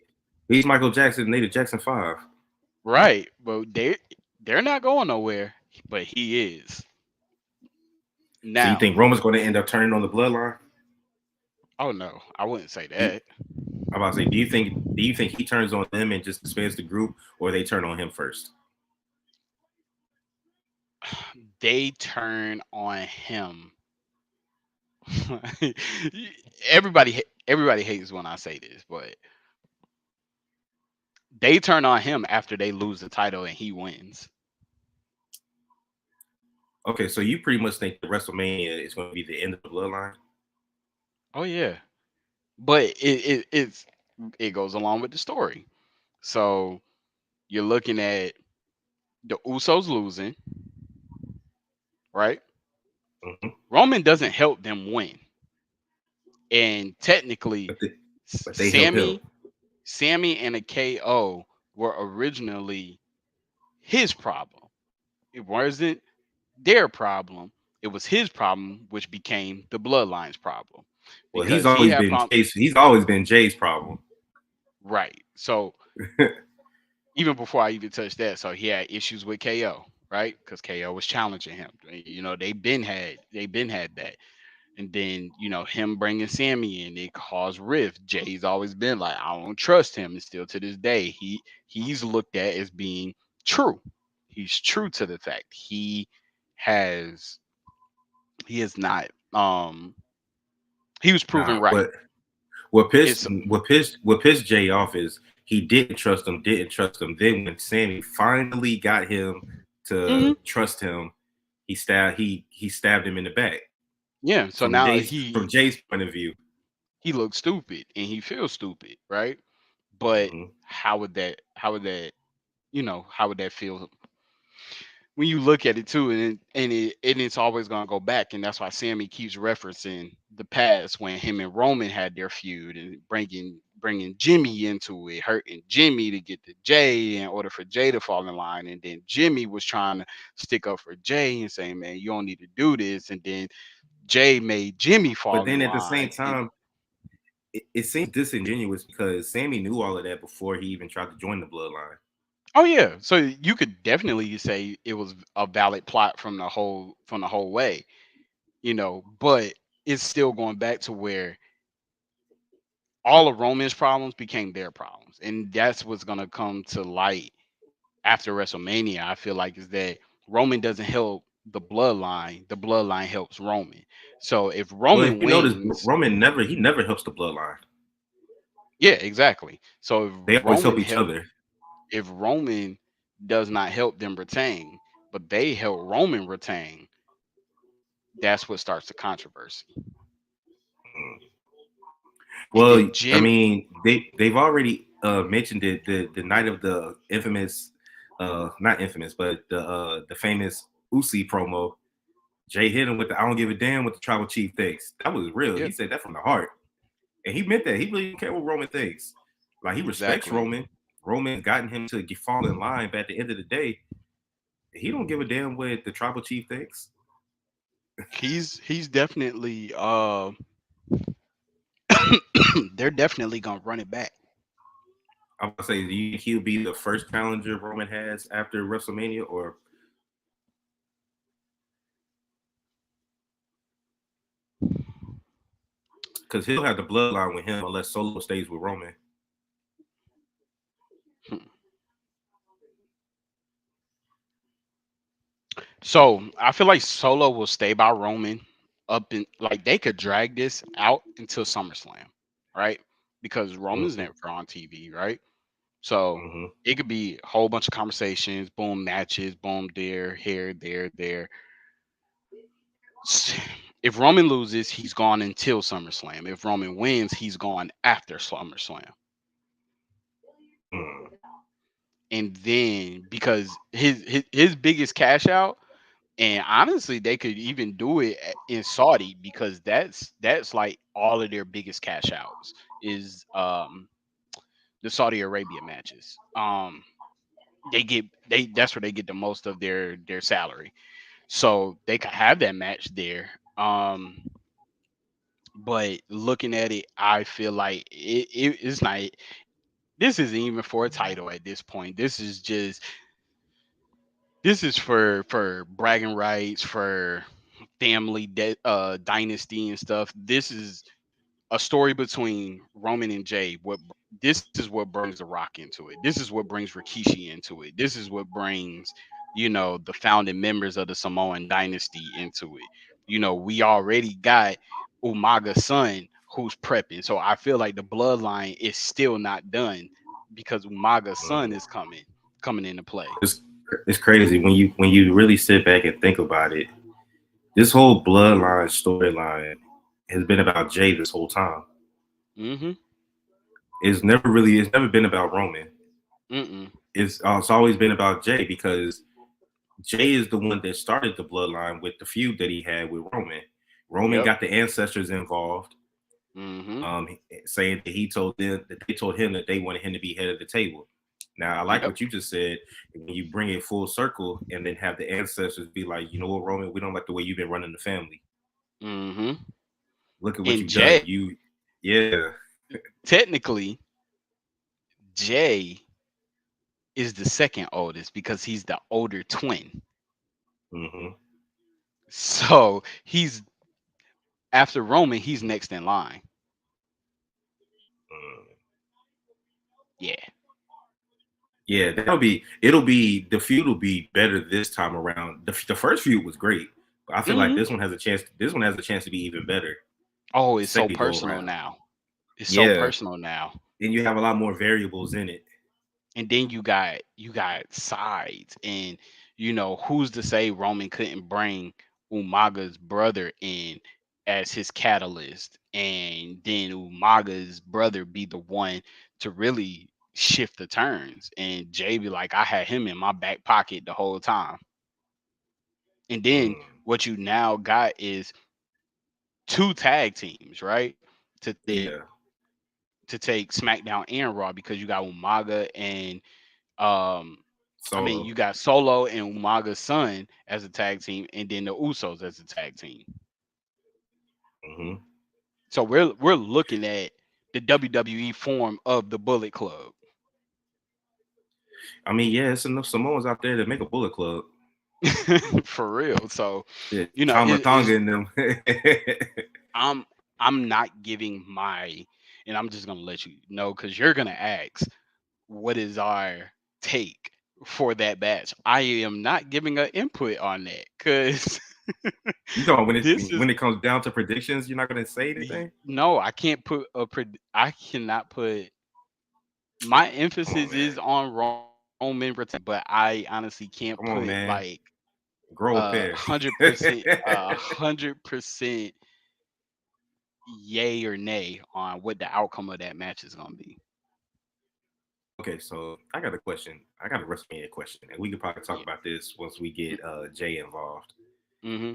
he's Michael Jackson. They the Jackson Five. right? But they're not going nowhere, but he is So you now. think Roman's going to end up turning on the Bloodline? Oh no, I wouldn't say Do, that. I'm about to say, do you think he turns on them and just disbands the group, or they turn on him first? They turn on him. Everybody hates when I say this, but they turn on him after they lose the title and he wins. Okay, so you pretty much think the WrestleMania is going to be the end of the Bloodline? Oh yeah, but it goes along with the story. So you're looking at the Usos losing, right? Hmm. Roman doesn't help them win, and technically, But they help him. Sammy and a KO were originally his problem. It wasn't their problem. It was his problem, which became the Bloodline's problem Well, he's because he always had been problem. Jay's. He's always been Jay's problem. Right. So even before I even touched that, so he had issues with KO, right? Because KO was challenging him. You know, they've been had that, and then him bringing Sammy in, it caused rift. Jay's always been like, I don't trust him, and still to this day, he's looked at as being true. He's true to the fact has he is not he was proven Nah, right. It's what pissed Jay off is he didn't trust him. Then when Sammy finally got him to Mhm. trust him, he stabbed him in the back Yeah, so from now Jay's point of view. he looks stupid and he feels stupid, right? But Hmm. how would that feel when you look at it too, and it's always gonna go back, and that's why Sammy keeps referencing the past when him and Roman had their feud, and bringing Jimmy into it, hurting Jimmy to get to Jay in order for Jay to fall in line, and then Jimmy was trying to stick up for Jay and saying, "Man, you don't need to do this," and then Jay made Jimmy But fall in then at the same line, and time, it seems disingenuous because Sammy knew all of that before he even tried to join the Bloodline. oh yeah, so you could definitely say it was a valid plot from the whole way, but it's still going back to where all of Roman's problems became their problems, and that's what's gonna come to light after WrestleMania. I feel like is that Roman doesn't help the bloodline helps Roman. So if Well, if Roman you notice, wins, Roman never helps the Bloodline. yeah, exactly. So They always help each other. If Roman does not help them retain, but they help Roman retain, that's what starts the controversy. Mm. And Well, then I Jim, mean, they've already mentioned it the night of the infamous, not infamous, but the famous Uzi promo. Jay hit him with the "I don't give a damn" what the tribal chief thinks. That was real. yeah, He said that from the heart, and he meant that. He really didn't care what Roman thinks. Like he respects exactly. Roman. Roman gotten him to fall in line, but at the end of the day, he don't give a damn what the tribal chief thinks. He's definitely they're definitely gonna run it back. I'm gonna say, do you think he'll be the first challenger Roman has after WrestleMania, or because he'll have the bloodline with him unless Solo stays with Roman? Hmm. So I feel like Solo will stay by Roman up in like they could drag this out until SummerSlam, right? Because Roman's Mm-hmm. never on TV, right? So Mm-hmm. it could be a whole bunch of conversations, boom, matches, boom, there, here, there. If Roman loses, he's gone until SummerSlam. If Roman wins, he's gone after SummerSlam. Mm. And then because his biggest cash out, and honestly, they could even do it in Saudi because that's like all of their biggest cash outs is the Saudi Arabia matches. They that's where they get the most of their salary. So they could have that match there. But looking at it, I feel like it's not. This isn't even for a title at this point. This is for bragging rights, for dynasty and stuff. This is a story between Roman and Jay. This is what brings The Rock into it. This is what brings Rikishi into it. This is what brings, the founding members of the Samoan dynasty into it. We already got Umaga's son who's prepping. So I feel like the bloodline is still not done because Umaga's son Mm. is coming into play. It's it's crazy when you really sit back and think about it. This whole bloodline storyline has been about Jay this whole time. Mm-hmm. It's never been about Roman. Mm-mm. It's always been about Jay because Jay is the one that started the bloodline with the feud that he had with Roman. Roman Yep. got the ancestors involved, Mm-hmm. saying that he told them that they told him that they wanted him to be head of the table. Now I like Yep. what you just said. When you bring it full circle and then have the ancestors be like, you know what, Roman, we don't like the way you've been running the family. Mm-hmm. Look at what And you've done. Jay, Yeah. technically, Jay is the second oldest because he's the older twin. Mm-hmm. So he's after Roman, he's next in line. Mm. Yeah. Yeah, the feud will be better this time around. The first feud was great, but I feel like Hmm. this one has a chance to be even better Oh, the it's so second go personal around. now. It's so Yeah, personal now. then you have a lot more variables in it. And then you got sides, and who's to say Roman couldn't bring Umaga's brother in as his catalyst, and then Umaga's brother be the one to really shift the turns, and Jay be like, I had him in my back pocket the whole time. And then Mm. what you now got is two tag teams, right? To take Yeah, to take SmackDown and Raw because you got Umaga and um I mean, Solo. you got Solo and Umaga's son as a tag team, and then the Usos as a tag team. Hmm. So we're looking at the WWE form of the Bullet Club. I mean, yeah, it's enough Samoans out there to make a Bullet Club. For real. So, Shit, it is Tama in them. I'm I'm not giving my, and I'm just gonna let you know because you're gonna ask what is our take for that batch. I am not giving an input on that because You know, this is when it comes down to predictions, you're not gonna say anything. no, I can't put I cannot put my Come on, emphasis is man. on Roman retain, but I honestly can't Come put on, man. like Grow a pair. 100%, 100% yay or nay on what the outcome of that match is gonna be. Okay, so I got a question. I got a WrestleMania question, and we could probably talk Yeah. about this once we get Jay involved. Mm-hmm.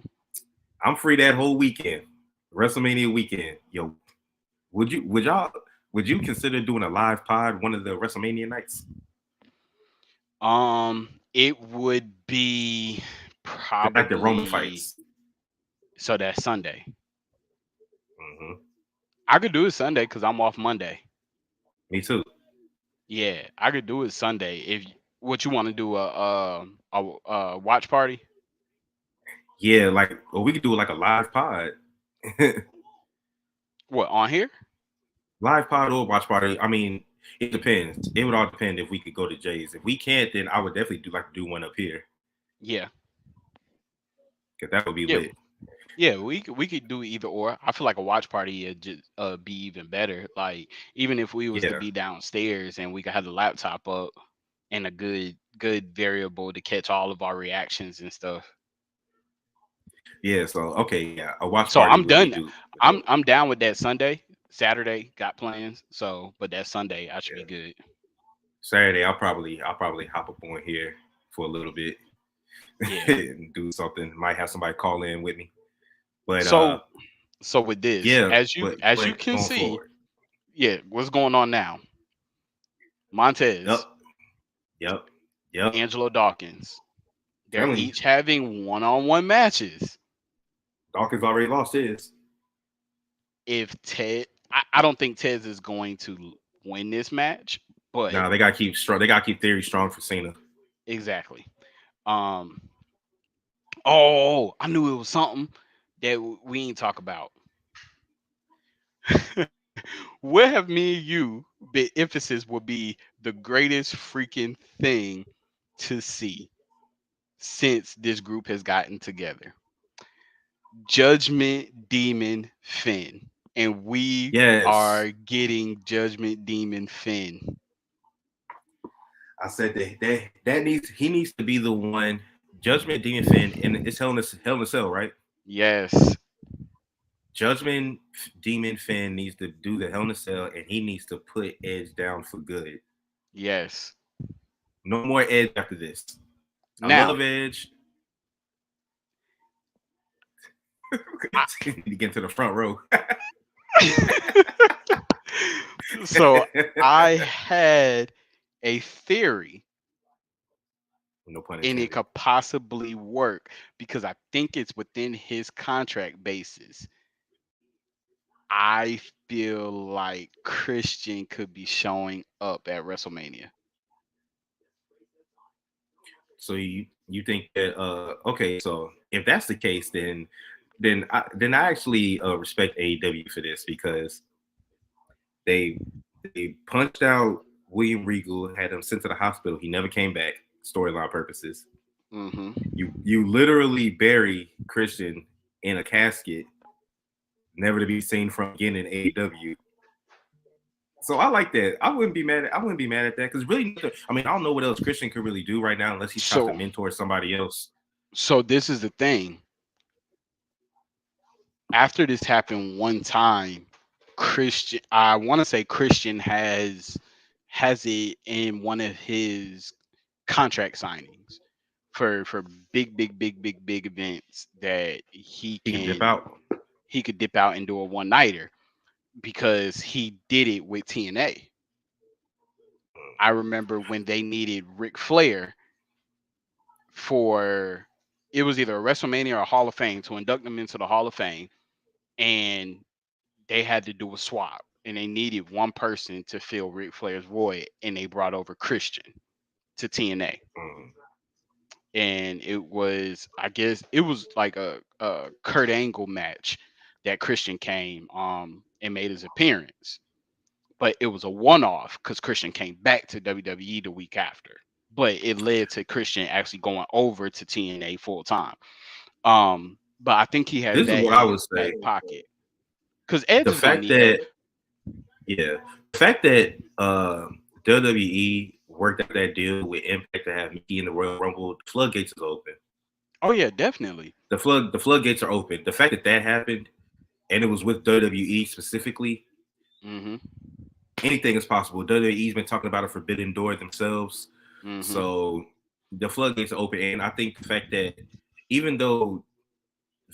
I'm free that whole weekend, WrestleMania weekend. Yo, would y'all would you consider doing a live pod one of the WrestleMania nights? It would be It's like the Roman probably fights. so that Sunday. Hmm. I could do it Sunday because I'm off Monday. Me too. Yeah, I could do it Sunday. If what you want to do a watch party? Yeah, like or we could do like a live pod, What on here? live pod or watch party. I mean, it depends. It would all depend if we could go to Jay's. If we can't, then I would definitely do one up here Yeah, because that would be yeah, lit. yeah. We could do either or. I feel like a watch party would just be even better. Like even if we was to Yeah, be downstairs and we could have the laptop up and a good variable to catch all of our reactions and stuff. yeah. So okay, yeah, a watch So party I'm would be done. do I'm dope. I'm down with that Sunday. Saturday got plans. So, but that Sunday I should be Yeah. good. Saturday, I'll probably hop up on here for a little bit Yeah. and do something. Might have somebody call in with me, but So so with this, yeah, as you but can going see, forward, yeah, what's going on now? Montez, yep, yep, yep. Angelo Dawkins, they're Telling you, each having one-on-one matches. Dawkins already lost his. If Ted, I don't think Tez is going to win this match, but Now they gotta keep strong. They gotta keep theory strong for Cena. exactly. Um. Oh, I knew it was something that we ain't talk about. Where have me and you been emphasis will be the greatest freaking thing to see since this group has gotten together. Judgment Demon Finn. And we Yes, are getting Judgment Demon Finn. I said that needs he needs to be the one. Judgment Demon Finn, and it's Hell in a Cell, right? Yes. Judgment Demon Finn needs to do the Hell in a Cell, and he needs to put Edge down for good. Yes. No more Edge after this. I Now, love Edge. I, You need to get to the front row. so I had a theory No pun and it intended. could possibly work because I think it's within his contract basis. I feel like Christian could be showing up at WrestleMania. So you think that okay, so if that's the case, then I actually respect AEW for this because they they punched out William Regal, had him sent to the hospital. He never came back. Storyline purposes. Hmm. You literally bury Christian in a casket, never to be seen from again in AEW. So I like that. I wouldn't be mad at that because really, I mean, I don't know what else Christian could really do right now unless he tries to So, mentor somebody else. so this is the thing. After this happened one time, Christian, I want to say Christian has it in one of his contract signings for big events that He could dip out. he could dip out and do a one nighter because he did it with TNA. I remember when they needed Ric Flair for it was either a WrestleMania or a Hall of Fame to induct them into the Hall of Fame, and they had to do a swap, and they needed one person to fill Ric Flair's void, and they brought over Christian to TNA, Mm. and it was I guess it was like a Kurt Angle match that Christian came and made his appearance, but it was a one off because Christian came back to WWE the week after. But it led to Christian actually going over to TNA full time. But I think he has This is that what in I would his say. back pocket because Edge The is gonna fact need that. that yeah, the fact that WWE worked out that deal with Impact to have Mickey in the Royal Rumble, the floodgates is open. Oh yeah, definitely. The floodgates are open. The fact that happened and it was with WWE specifically, Mm-hmm. anything is possible. WWE's been talking about a forbidden door themselves, Mm-hmm. so the floodgates are open. And I think the fact that even though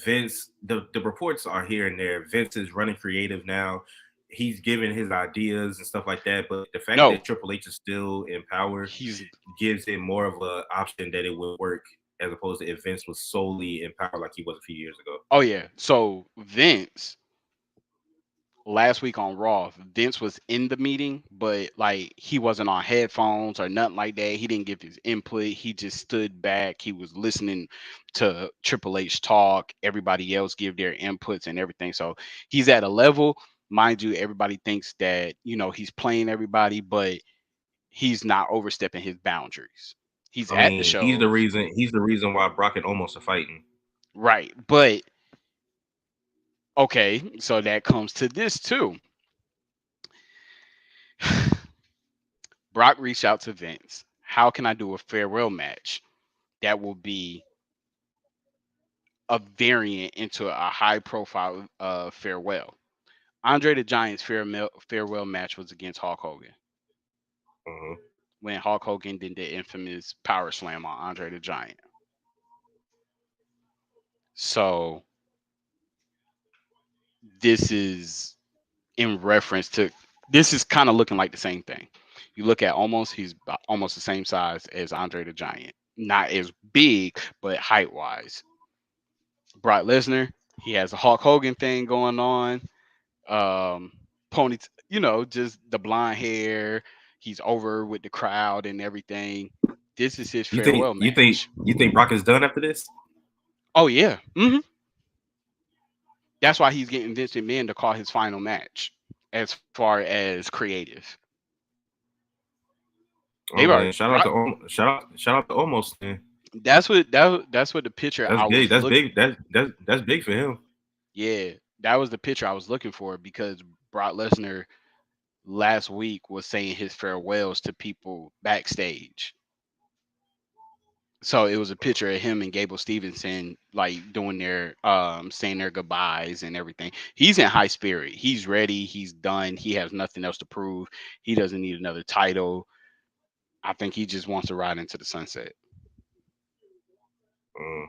Vince, the reports are here and there, Vince is running creative now. He's giving his ideas and stuff like that. But the fact No, that Triple H is still in power he's gives it more of an option that it would work as opposed to if Vince was solely in power like he was a few years ago. oh yeah. So Vince last week on Raw, Vince was in the meeting, but like he wasn't on headphones or nothing like that. He didn't give his input. He just stood back. He was listening to Triple H talk, everybody else give their inputs and everything. So he's at a level, mind you, everybody thinks that, he's playing everybody, but he's not overstepping his boundaries. He's I at the mean, he's the shows, reason. He's the reason why Brock and almost are fighting. right? But okay, so that comes to this too. Brock reached out to Vince. How can I do a farewell match that will be a variant into a high profile farewell? Andre the Giant's farewell match was against Hulk Hogan Mm-hmm. when Hulk Hogan did the infamous power slam on Andre the Giant. So this is in reference to, this is kind of looking like the same thing. You look at almost, he's almost the same size as Andre the Giant. Not as big, but height wise. Brock Lesnar, he has a Hulk Hogan thing going on. Pony, just the blonde hair. He's over with the crowd and everything. This is his You think farewell you think match. you think Brock is done after this? Oh yeah, that's why he's getting Vince McMahon to call his final match. As far as creative, Oh they've man, already Brock. shout out to almost man. That's what the picture That's I big. was That's look. big. That's big for him. Yeah, that was the picture I was looking for because Brock Lesnar last week was saying his farewells to people backstage. So it was a picture of him and Gable Stevenson like doing their saying their goodbyes and everything. He's in high spirit. He's ready. He's done. He has nothing else to prove. He doesn't need another title. I think he just wants to ride into the sunset. Mm.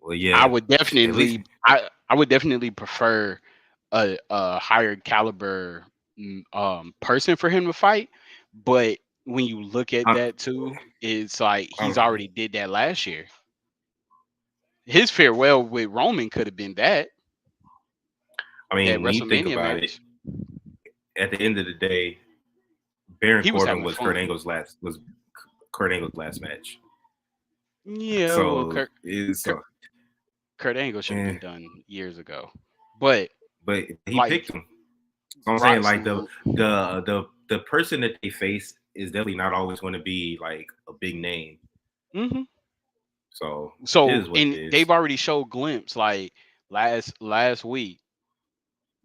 Well, I yeah. would At least definitely I would definitely prefer a higher caliber person for him to fight, but when you look at I, that too, it's like I, he's already did that last year. His farewell with Roman could have been I that mean, when you think WrestleMania about it, match. at the end of the day, Baron He was Corbin having fun. Was Kurt Angle's last match. Yeah, well, So it's Kurt, Kurt Angle should have eh, been done years ago, but but he like picked him. So I'm saying Brock's. like the person that they face is definitely not always going to be like a big name. Mhm. So it So is what it and is. they've already showed glimpse like last week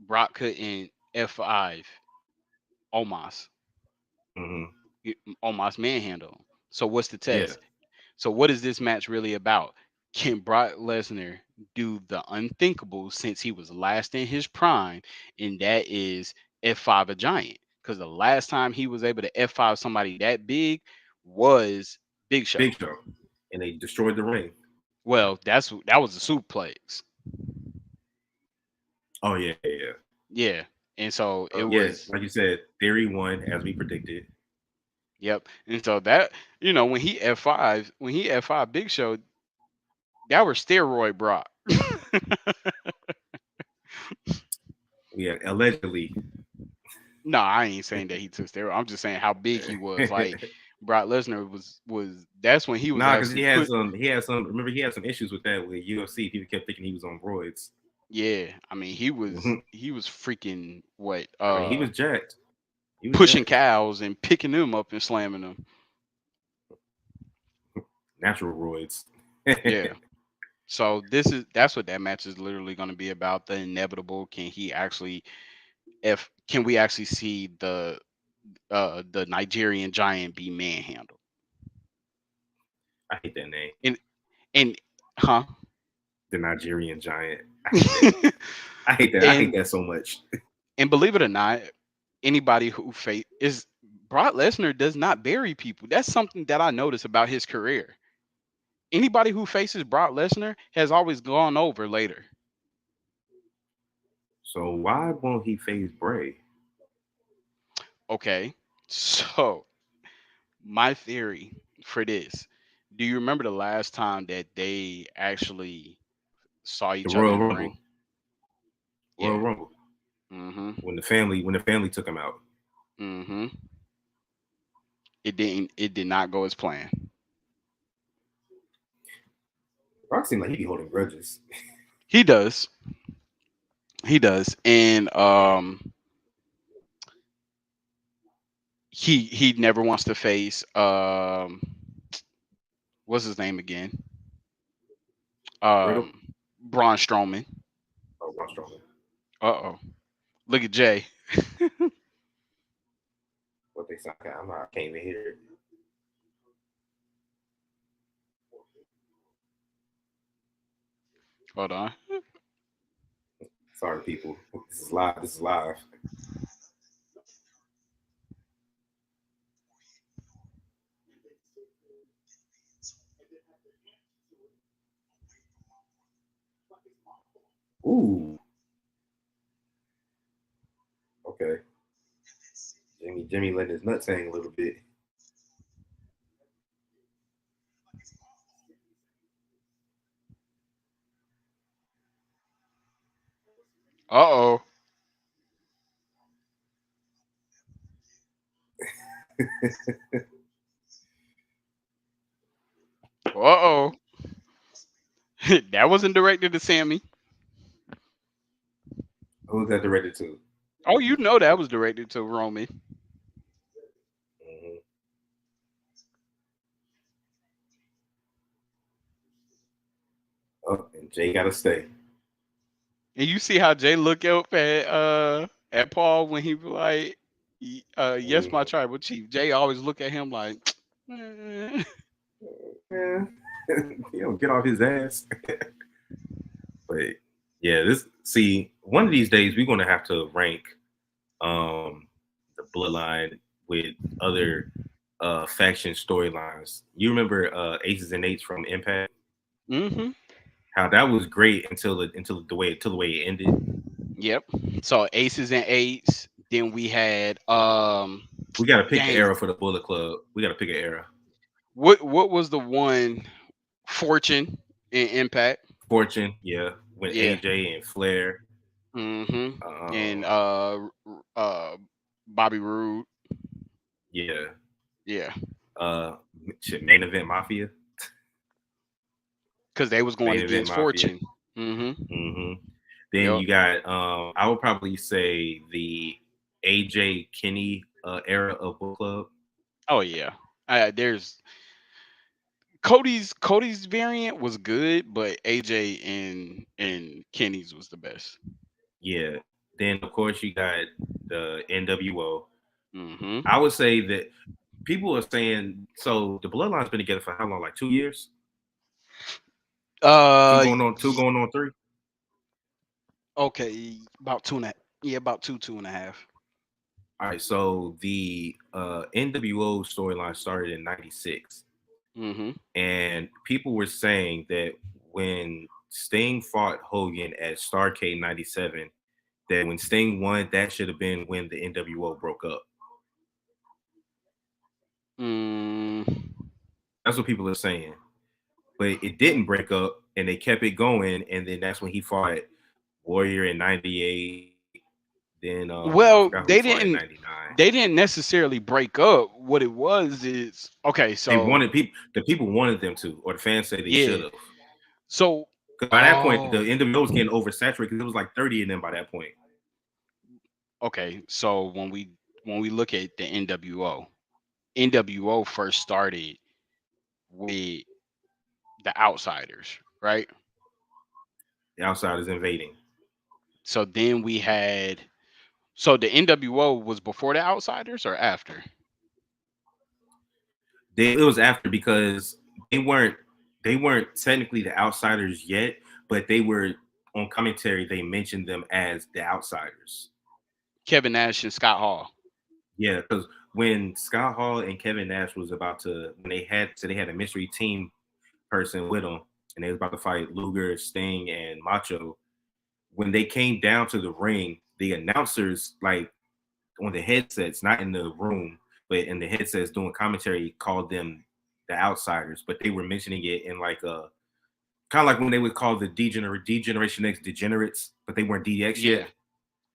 Brock couldn't F5 Omos. Hmm. Omos manhandle. So what's the Yeah, test? So what is this match really about? Can Brock Lesnar do the unthinkable since he was last in his prime, and that is F5 a giant? Because the last time he was able to F5 somebody that big was Big Show. Big Show, and they destroyed the ring. Well, that was a suplex. Oh yeah, yeah, yeah. Yeah. And so it Yeah, was, like you said, Theory won as we predicted. yep. And so that, when he F5 Big Show, that were steroid Brock. Yeah, allegedly. No, I ain't saying that he took steroid. I'm just saying how big he was. Like Brock Lesnar was that's when he was Nah, because actually put. he had some. Remember, he had some issues with that with UFC. People kept thinking he was on roids. Yeah, I mean he was Hmm. he was freaking what I mean, he was jacked. He was pushing jacked. cows and picking them up and slamming them. Natural roids. Yeah. So that's what that match is literally going to be about. The inevitable. Can he actually if can we actually see the Nigerian giant be manhandled? I hate that name. And and huh? The Nigerian Giant. I hate that name. I hate that. I hate And that so much. believe it or not, anybody who face is Brock Lesnar does not bury people. That's something that I notice about his career. Anybody who faces Brock Lesnar has always gone over later. So why won't he face Bray? Okay. So, my theory for this, do you remember the last time that they actually saw The each other Royal in the Rumble. ring? Royal Yeah. Rumble. Mhm. When the family took him out. Mhm. It did not go as planned. Rock seemed like he be holding grudges. He does. He does. And he never wants to face what's his name again? Riddle. Um Braun Strowman. Oh, Braun Strowman. Uh-oh. Look at Jay. What they sound? I'm not. I can't even hear it. Hold on. Sorry, people. This is live. This is live. Ooh. Okay. Jimmy letting his nuts hang a little bit. Uh-oh. Uh-oh. That wasn't directed to Sammy. Who's that directed to? Oh, you know that was directed to Roman. Mm-hmm. Oh, and Jay gotta stay. And you see how Jay look up at Paul when he be like, yes, my Mm-hmm. tribal chief. Jay always look at him like, "Eh." Yeah. He don't get off his ass. But yeah, this see one of these days we're gonna have to rank the bloodline with other faction storylines. You remember Aces and Eights from Impact? Mm-hmm. How that was great until the way it ended. Yep. So aces and eights. Then we had We got to pick the dang, era for the Bullet Club. We got to pick an era. what was the one Fortune in Impact? Fortune, yeah, with Yeah. AJ and Flair. Mm-hmm. And Um, uh Bobby Roode. yeah, Yeah. uh, Main Event Mafia, Because they was going Main Event against Mafia. Fortune. Mm-hmm. hmm Then Yep. you got, I would probably say the AJ Kenny era of Bullet Club. Oh yeah. There's Cody's variant was good, but AJ and Kenny's was the best. Yeah. Then of course you got the NWO. Mm-hmm. I would say that people are saying so. The Bloodline's been together for how long? Like 2 years. Uh, Two y- going on three. okay, about two and a yeah, about two and a half. All right, so the NWO storyline started in '96, Mm-hmm. and people were saying that when Sting fought Hogan at Starrcade '97, that when Sting won, that should have been when the NWO broke up. Mm, That's what people are saying, but it didn't break up, and they kept it going, and then that's when he fought Warrior in '98. Then I well, forgot who he fought in '99. they didn't necessarily break up. What it was is okay. They So wanted people. The people wanted them to, or the fans say they should yeah. have. So Because by that point, the oh, NWO was getting oversaturated because it was like 30 of them by that point. okay. So when we look at the NWO first started with the Outsiders, right? The outsiders invading. So then we had so the NWO was before the Outsiders or after? It was after because they weren't technically the outsiders yet, but they were on commentary they mentioned them as the outsiders. Kevin Nash and Scott Hall. Yeah, because when Scott Hall and Kevin Nash was about to, when they had a mystery team person with them, and they was about to fight Luger, Sting, and Macho. When they came down to the ring, the announcers, like on the headsets, not in the room, but in the headsets doing commentary, called them the outsiders. But they were mentioning it in like a kind of like when they would call the Degeneration X degenerates, but they weren't DX Yeah, yet.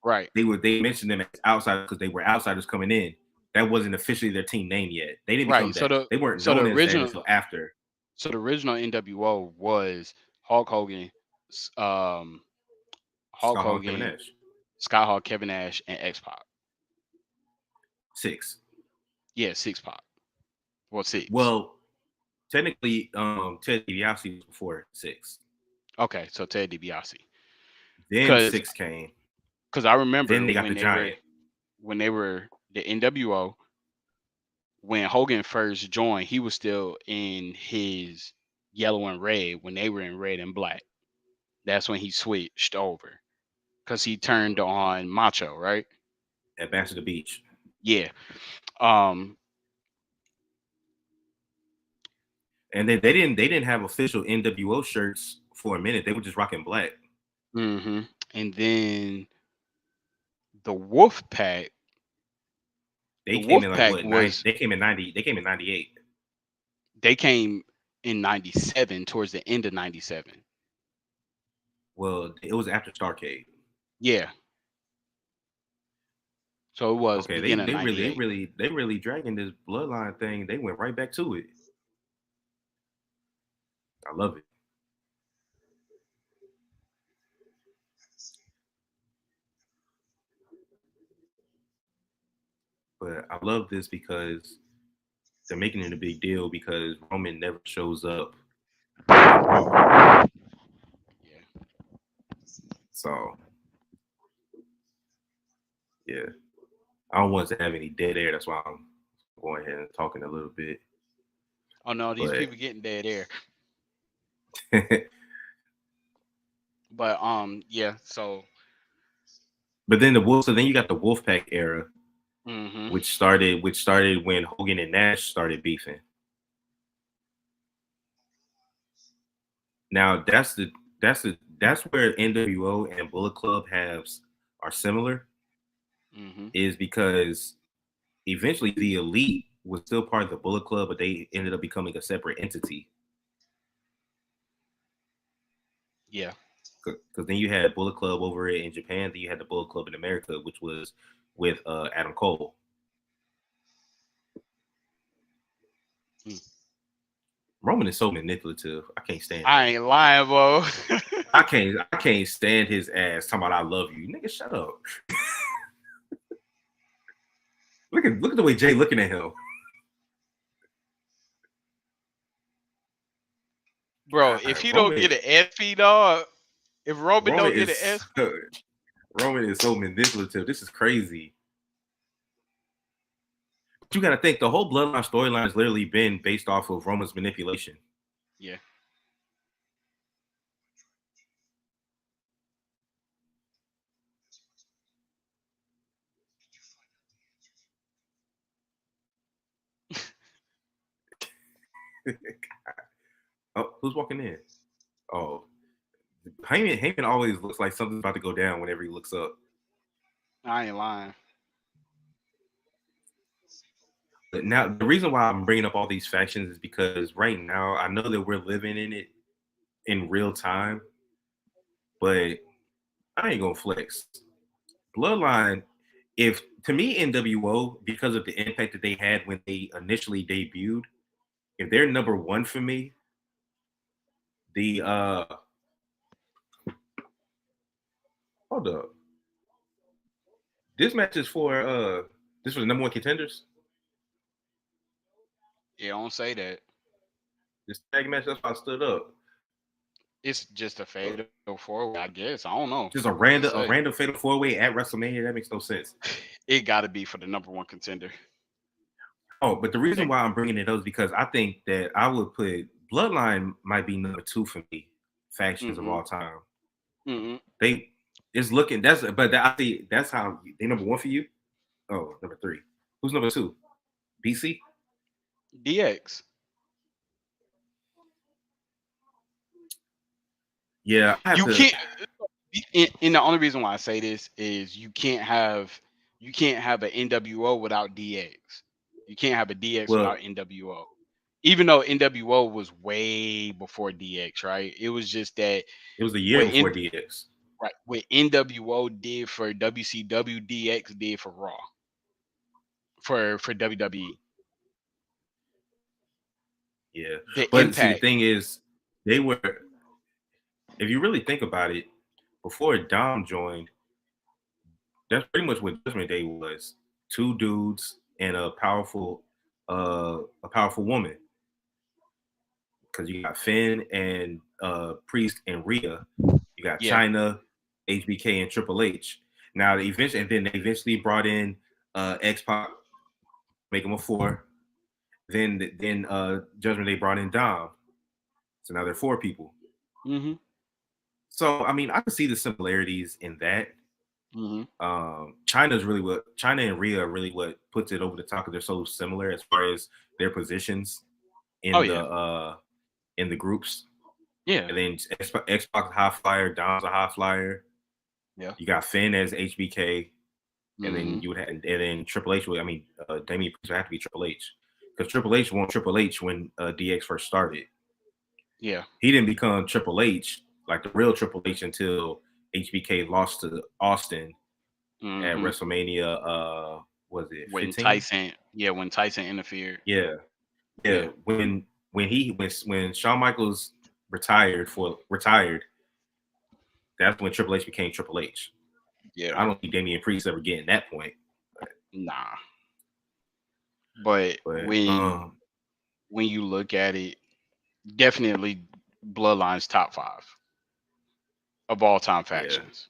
right. They mentioned them as outsiders because they were outsiders coming in. That wasn't officially their team name yet. They didn't become Right. So that. the They weren't so the known as that original until after. so the original NWO was Hulk Hogan, s- um, Hulk Scott Hall and Kevin Hogan, Nash. Scott Hall, Kevin Nash, and X Pac. 6. Yeah, Six Pac. Well, six. Well, technically, Ted DiBiase was before 6. Okay, so Ted DiBiase. Then Because 6 came. I remember Then they got the Giant. when they were the NWO. When Hogan first joined, he was still in his yellow and red when they were in red and black. That's when he switched over because he turned on Macho, right? At Bash to the Beach. Yeah. Um. And then they didn't have official NWO shirts for a minute. They were just rocking black. And then the Wolf Pack. They The came Wolf in like Pack what 90? was They came in 90. They came in 98. they came in '97 towards the end of '97. Well, it was after Starcade. Yeah. So it was Okay, beginning of '98. they really dragging this bloodline thing. They went right back to it. I love it. But I love this because they're making it a big deal because Roman never shows up on Raw. Yeah. So yeah, I don't want to have any dead air. That's why I'm going ahead and talking a little bit. Oh no, these But people getting dead air. But yeah. So. but then then you got the Wolfpack era, Hmm. which started when Hogan and Nash started beefing. Now that's where NWO and Bullet Club are similar, Hmm. is because eventually the Elite was still part of the Bullet Club, but they ended up becoming a separate entity. Yeah. Because then you had Bullet Club over it in Japan, then you had the Bullet Club in America, which was with Adam Cole. Hmm. Roman is so manipulative. I can't stand I him. ain't lying, bro. I can't stand his ass talking about I love you. Nigga, shut up. Look at the way Jay looking at him. Bro, if God, he don't get an SP, dog, if Roman Roman don't get an is SP, Roman is so manipulative. This is crazy. But you got to think the whole Bloodline storyline has literally been based off of Roman's manipulation. yeah. Oh, who's walking in? Oh, Heyman always looks like something's about to go down whenever he looks up. I ain't lying. But now the reason why I'm bringing up all these factions is because right now I know that we're living in it in real time, but I ain't gonna flex. Bloodline, if to me NWO, because of the impact that they had when they initially debuted, if they're number one for me, the hold up. This match is for this was the number one contenders. Yeah, don't say that. This tag match, that's why I stood up. It's just a fatal four, I guess. I don't know Just what to a say. random fatal four way at WrestleMania. That makes no sense. It got to be for the number one contender. Oh, but the reason They- why I'm bringing it up is because I think that I would put Bloodline might be number two for me, factions of Mhm. all time. Mm-hmm. They it's looking that's but that, I see that's how they number one for you. Oh, number three. Who's number two? BC. DX. Yeah, I have You to. can't. And the only reason why I say this is you can't have an NWO without DX. You can't have a DX Well, without NWO. Even though NWO was way before DX, right? It was just that it was a year what before in DX. right what NWO did for WCW, DX did for Raw for WWE. Yeah, The but see, the impact, thing is, they were. If you really think about it, before Dom joined, that's pretty much what Judgment Day was: two dudes and a powerful woman. Because you got Finn and Priest and Rhea, you got yeah. China, HBK, and Triple H. Now they eventually, and then they eventually brought in X Pac, make him a four. Then Judgment Day brought in Dom, so now they're four people. Hmm. So I mean, I can see the similarities in that. Hmm. China's really what China and Rhea are really what puts it over the top because they're so similar as far as their positions Oh in yeah, the groups. yeah, And then Xbox high flyer, Dom's a high flyer. yeah. You got Finn as HBK, and then Hmm. you would have, and then Triple H. I mean, Damian Priest would have to be Triple H because Triple H won Triple H when DX first started. Yeah. He didn't become Triple H like the real Triple H until HBK lost to Austin at Hmm. WrestleMania. Was it When 15? Tyson, yeah, when Tyson interfered. Yeah, yeah. Yeah. When Shawn Michaels retired, that's when Triple H became Triple H. Yeah. I don't think Damian Priest ever getting that point, Nah. But but when you look at it, definitely Bloodline's top five of all time yeah. factions.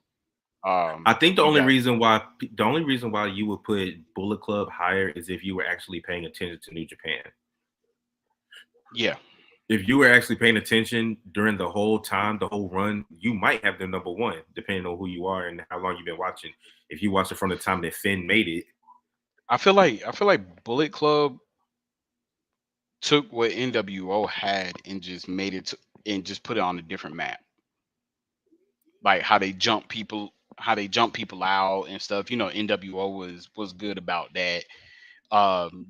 I think You got the only reason why you would put Bullet Club higher is if you were actually paying attention to New Japan. yeah, If you were actually paying attention during the whole time, the whole run, you might have them number one, depending on who you are and how long you've been watching. If you watch it from the time that Finn made it, I feel like Bullet Club took what NWO had and just made it and just put it on a different map. Like how they jump people out and stuff. You know, NWO was good about that.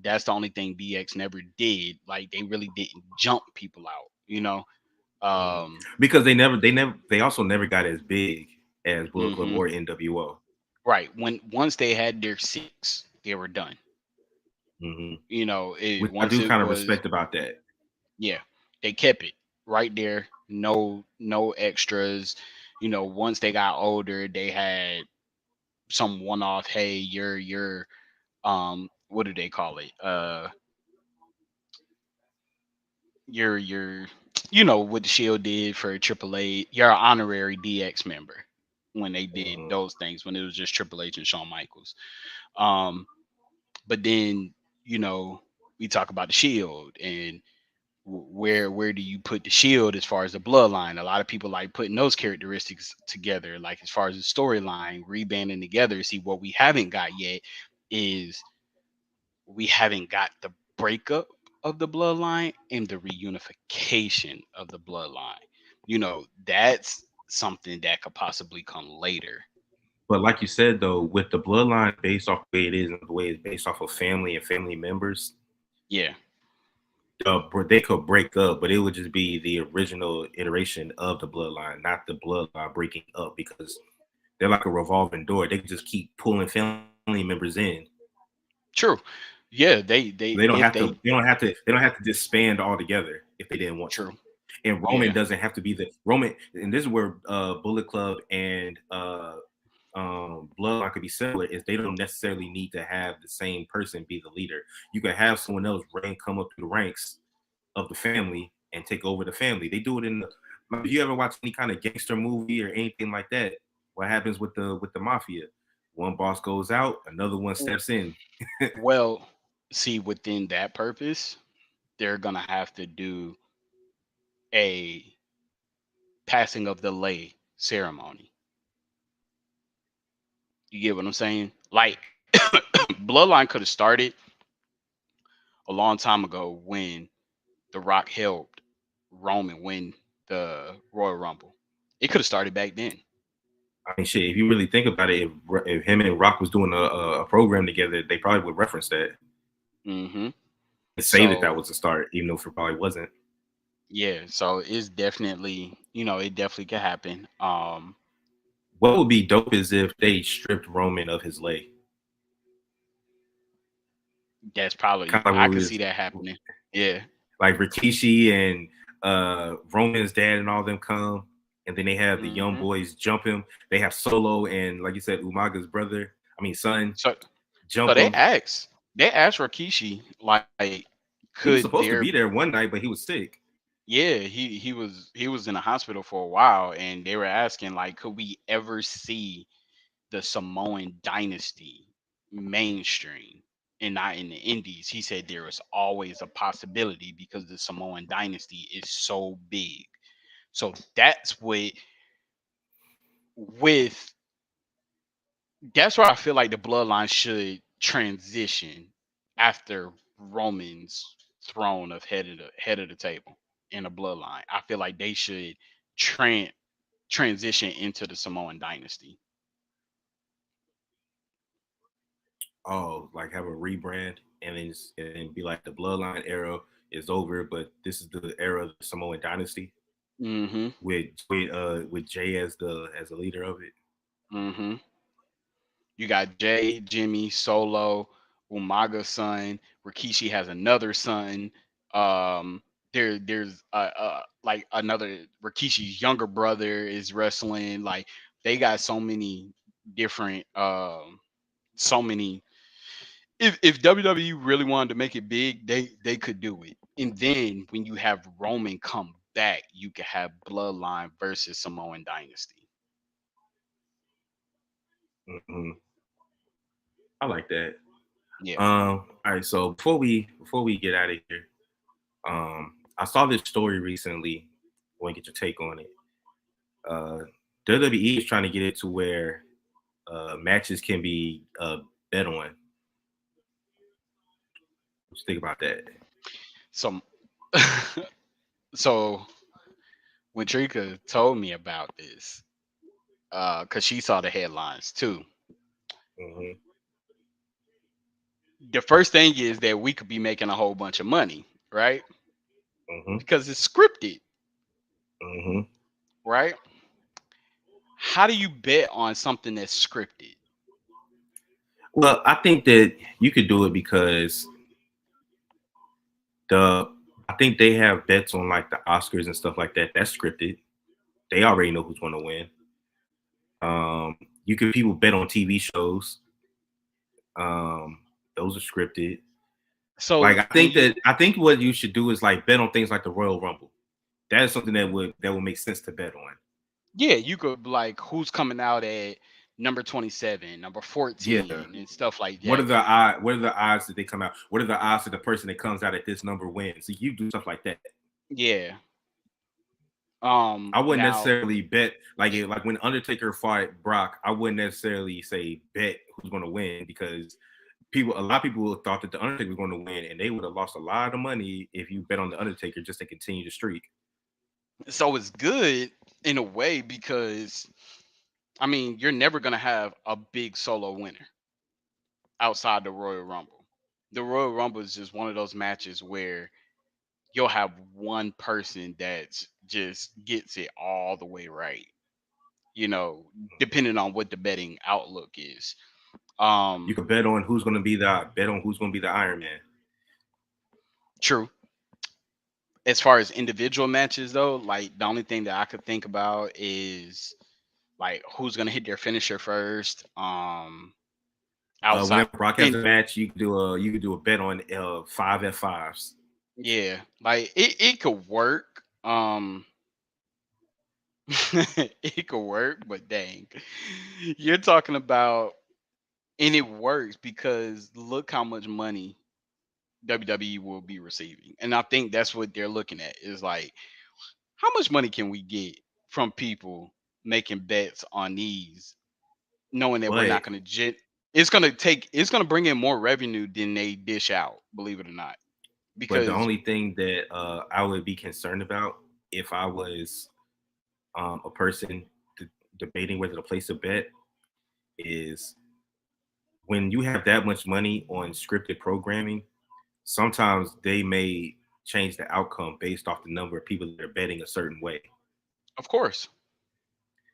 That's the only thing DX never did. Like they really didn't jump people out, you know. Um because they also never got as big as Bullet Club hmm or NWO. right. When once they had their six, they were done. Mm-hmm. You know, Which I once do it kind of was, respect about that. yeah, they kept it right there. No extras. You know, once they got older, they had some one off, hey, you're what do they call it? You're you know what the Shield did for AAA. You're an honorary DX member when they did Mm-hmm. those things when it was just Triple H and Shawn Michaels. Um, but then you know we talk about the Shield and where do you put the Shield as far as the bloodline? A lot of people like putting those characteristics together, like as far as the storyline, rebanding together. See, what we haven't got yet is we haven't got the breakup of the bloodline and the reunification of the bloodline. You know, that's something that could possibly come later. But like you said though, with the bloodline based off the way it is and the way it's based off of family and family members, Yeah, they could break up, but it would just be the original iteration of the bloodline, not the bloodline breaking up because they're like a revolving door. They just keep pulling family members in. true. Yeah, they They don't if have to. they They don't have to disband altogether if they didn't want to. true. And Roman Yeah, doesn't have to be the Roman. And this is where Bullet Club and Bloodline could be similar. Is they don't necessarily need to have the same person be the leader. You could have someone else come up through the ranks of the family and take over the family. They do it in the. If you ever watch any kind of gangster movie or anything like that, what happens with the mafia? One boss goes out, another one W- steps in. well, see, within that purpose, they're gonna have to do a passing of the lay ceremony. You get what I'm saying? Like Bloodline could have started a long time ago when The Rock helped Roman win the Royal Rumble. It could have started back then. I mean, shit. If you really think about it, if him and Rock was doing a program together, they probably would reference that Hmm. and say that that So was the start, even though it probably wasn't. yeah, so it's definitely, it definitely could happen. What would be dope is if they stripped Roman of his leg, That's kind probably, of like I what we could was, see that happening. Yeah. like Rikishi and Roman's dad and all them come, and then they have the young Hmm. boys jump him. They have Solo and, like you said, Umaga's brother. I mean, son, So jump so him. they asked Rikishi like, He was could supposed to there be there one night, but he was sick. yeah, he was in the hospital for a while, and they were asking like, could we ever see the Samoan dynasty mainstream and not in the indies? He said there is always a possibility because the Samoan dynasty is so big. So that's what with that's where I feel like the bloodline should transition after Roman's throne of head of the table in a bloodline. I feel like they should tran transition into the Samoan dynasty. Oh, like have a rebrand and then be like the Bloodline era is over, but this is the era of the Samoan Dynasty Hmm. with Jay as the leader of it. Hmm. You got Jay, Jimmy, Solo, Umaga's son. Rikishi has another son. Um, there's like another Rikishi's younger brother is wrestling. Like they got so many different so many. If WWE really wanted to make it big, they could do it. And then when you have Roman come back, you could have Bloodline versus Samoan Dynasty. Hmm. I like that. Yeah. All right, so before we get out of here, I saw this story recently. I want to get your take on it. Uh, WWE is trying to get it to where matches can be bet on. What you think about that? So so when Trika told me about this, because she saw the headlines too. Hmm. The first thing is that we could be making a whole bunch of money, right? Hmm. Because it's scripted, Hmm. right? How do you bet on something that's scripted? Well, I think that you could do it because the I think they have bets on like the Oscars and stuff like that. That's scripted. They already know who's going to win. You could people bet on TV shows. Um, those are scripted. So Like when you, I think what you should do is like bet on things like the Royal Rumble. That is something that would make sense to bet on. yeah, you could like who's coming out at number 27, number Yeah. 14, and stuff like What are that. the odds? What are the odds that they come out? What are the odds that the person that comes out at this number wins? So you do stuff like that. Yeah. I wouldn't Now, necessarily bet like when Undertaker fought Brock. I wouldn't necessarily say bet who's going to win because a lot of people thought that the Undertaker was going to win, and they would have lost a lot of money if you bet on the Undertaker just to continue the streak. so it's good in a way because I mean, you're never gonna have a big solo winner outside the Royal Rumble. The Royal Rumble is just one of those matches where you'll have one person that's just gets it all the way right. You know, depending on what the betting outlook is. You Um, could bet on who's going to be the Iron Man. True. As far as individual matches though, like the only thing that I could think about is like who's gonna hit their finisher first. Outside Whenever Brock has and a match, you could do a bet on 5 F5s. yeah, like it could work. It could work, but dang, you're talking about, and it works because look how much money WWE will be receiving, and I think that's what they're looking at is like, how much money can we get from people? making bets on these, knowing that we're not But going to it's going to bring in more revenue than they dish out, believe it or not. the Because only thing that I would be concerned about if I was a person debating whether to place a bet is when you have that much money on scripted programming, sometimes they may change the outcome based off the number of people that are betting a certain way. of course,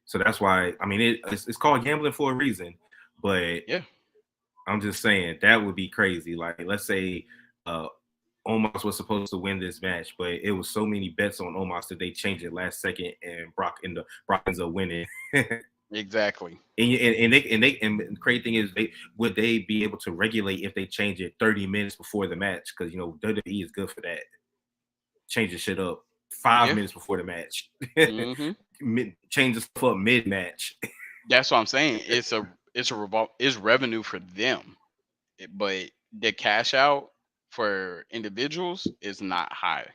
So that's why I mean it's called gambling for a reason. But yeah, I'm just saying that would be crazy. Like let's say uh, Omos was supposed to win this match, but it was so many bets on Omos that they changed it last second, and Brock ends up winning. exactly. And the crazy thing is, they be able to regulate if they change it 30 minutes before the match? Because WWE is good for that. Change the shit up 5 minutes before the match. Hmm. Change the stuff up mid match. That's what I'm saying. It's revenue for them, but the cash out for individuals is not high.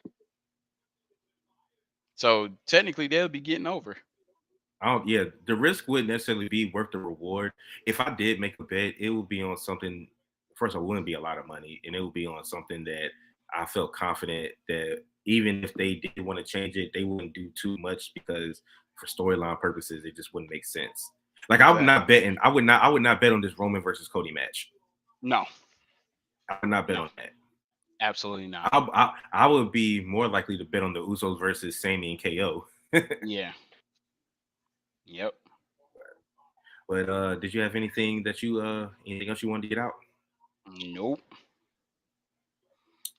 So technically, they'll be getting over. Yeah, the risk wouldn't necessarily be worth the reward. If I did make a bet, it would be on something. First, it wouldn't be a lot of money, and it would be on something that I felt confident that even if they did want to change it, they wouldn't do too much because for storyline purposes, it just wouldn't make sense. Like I would not Exactly. bet, and I would not bet on this Roman versus Cody match. No, I would not bet no, on that. absolutely not. I would be more likely to bet on the Usos versus Sami and KO. Yeah. Yep. But did you have anything else you wanted to get out? Nope.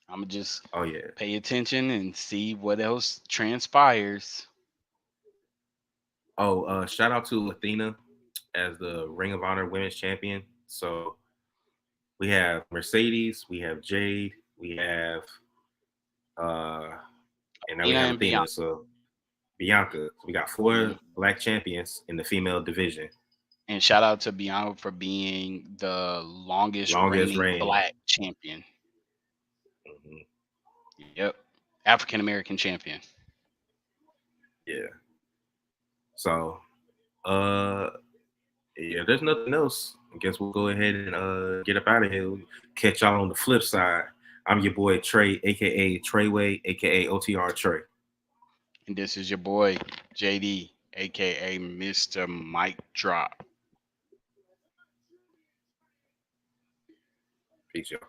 I'm gonna just Oh yeah. pay attention and see what else transpires. Oh, shout out to Athena as the Ring of Honor Women's Champion. So we have Mercedes, we have Jade, we have uh and now we Ina have and Bianca. Athena. So Bianca. So we got four Mhm. black champions in the female division. And shout out to Bianca for being the longest Longest reigning reign. black champion. Hmm. Yep. African American champion. Yeah. So uh yeah, there's nothing else. I guess we'll go ahead and get up out of here. We'll catch y'all on the flip side. I'm your boy Trey, aka Treyway, aka OTR Trey. And this is your boy, JD, aka Mr. Mike Drop. Peace, y'all.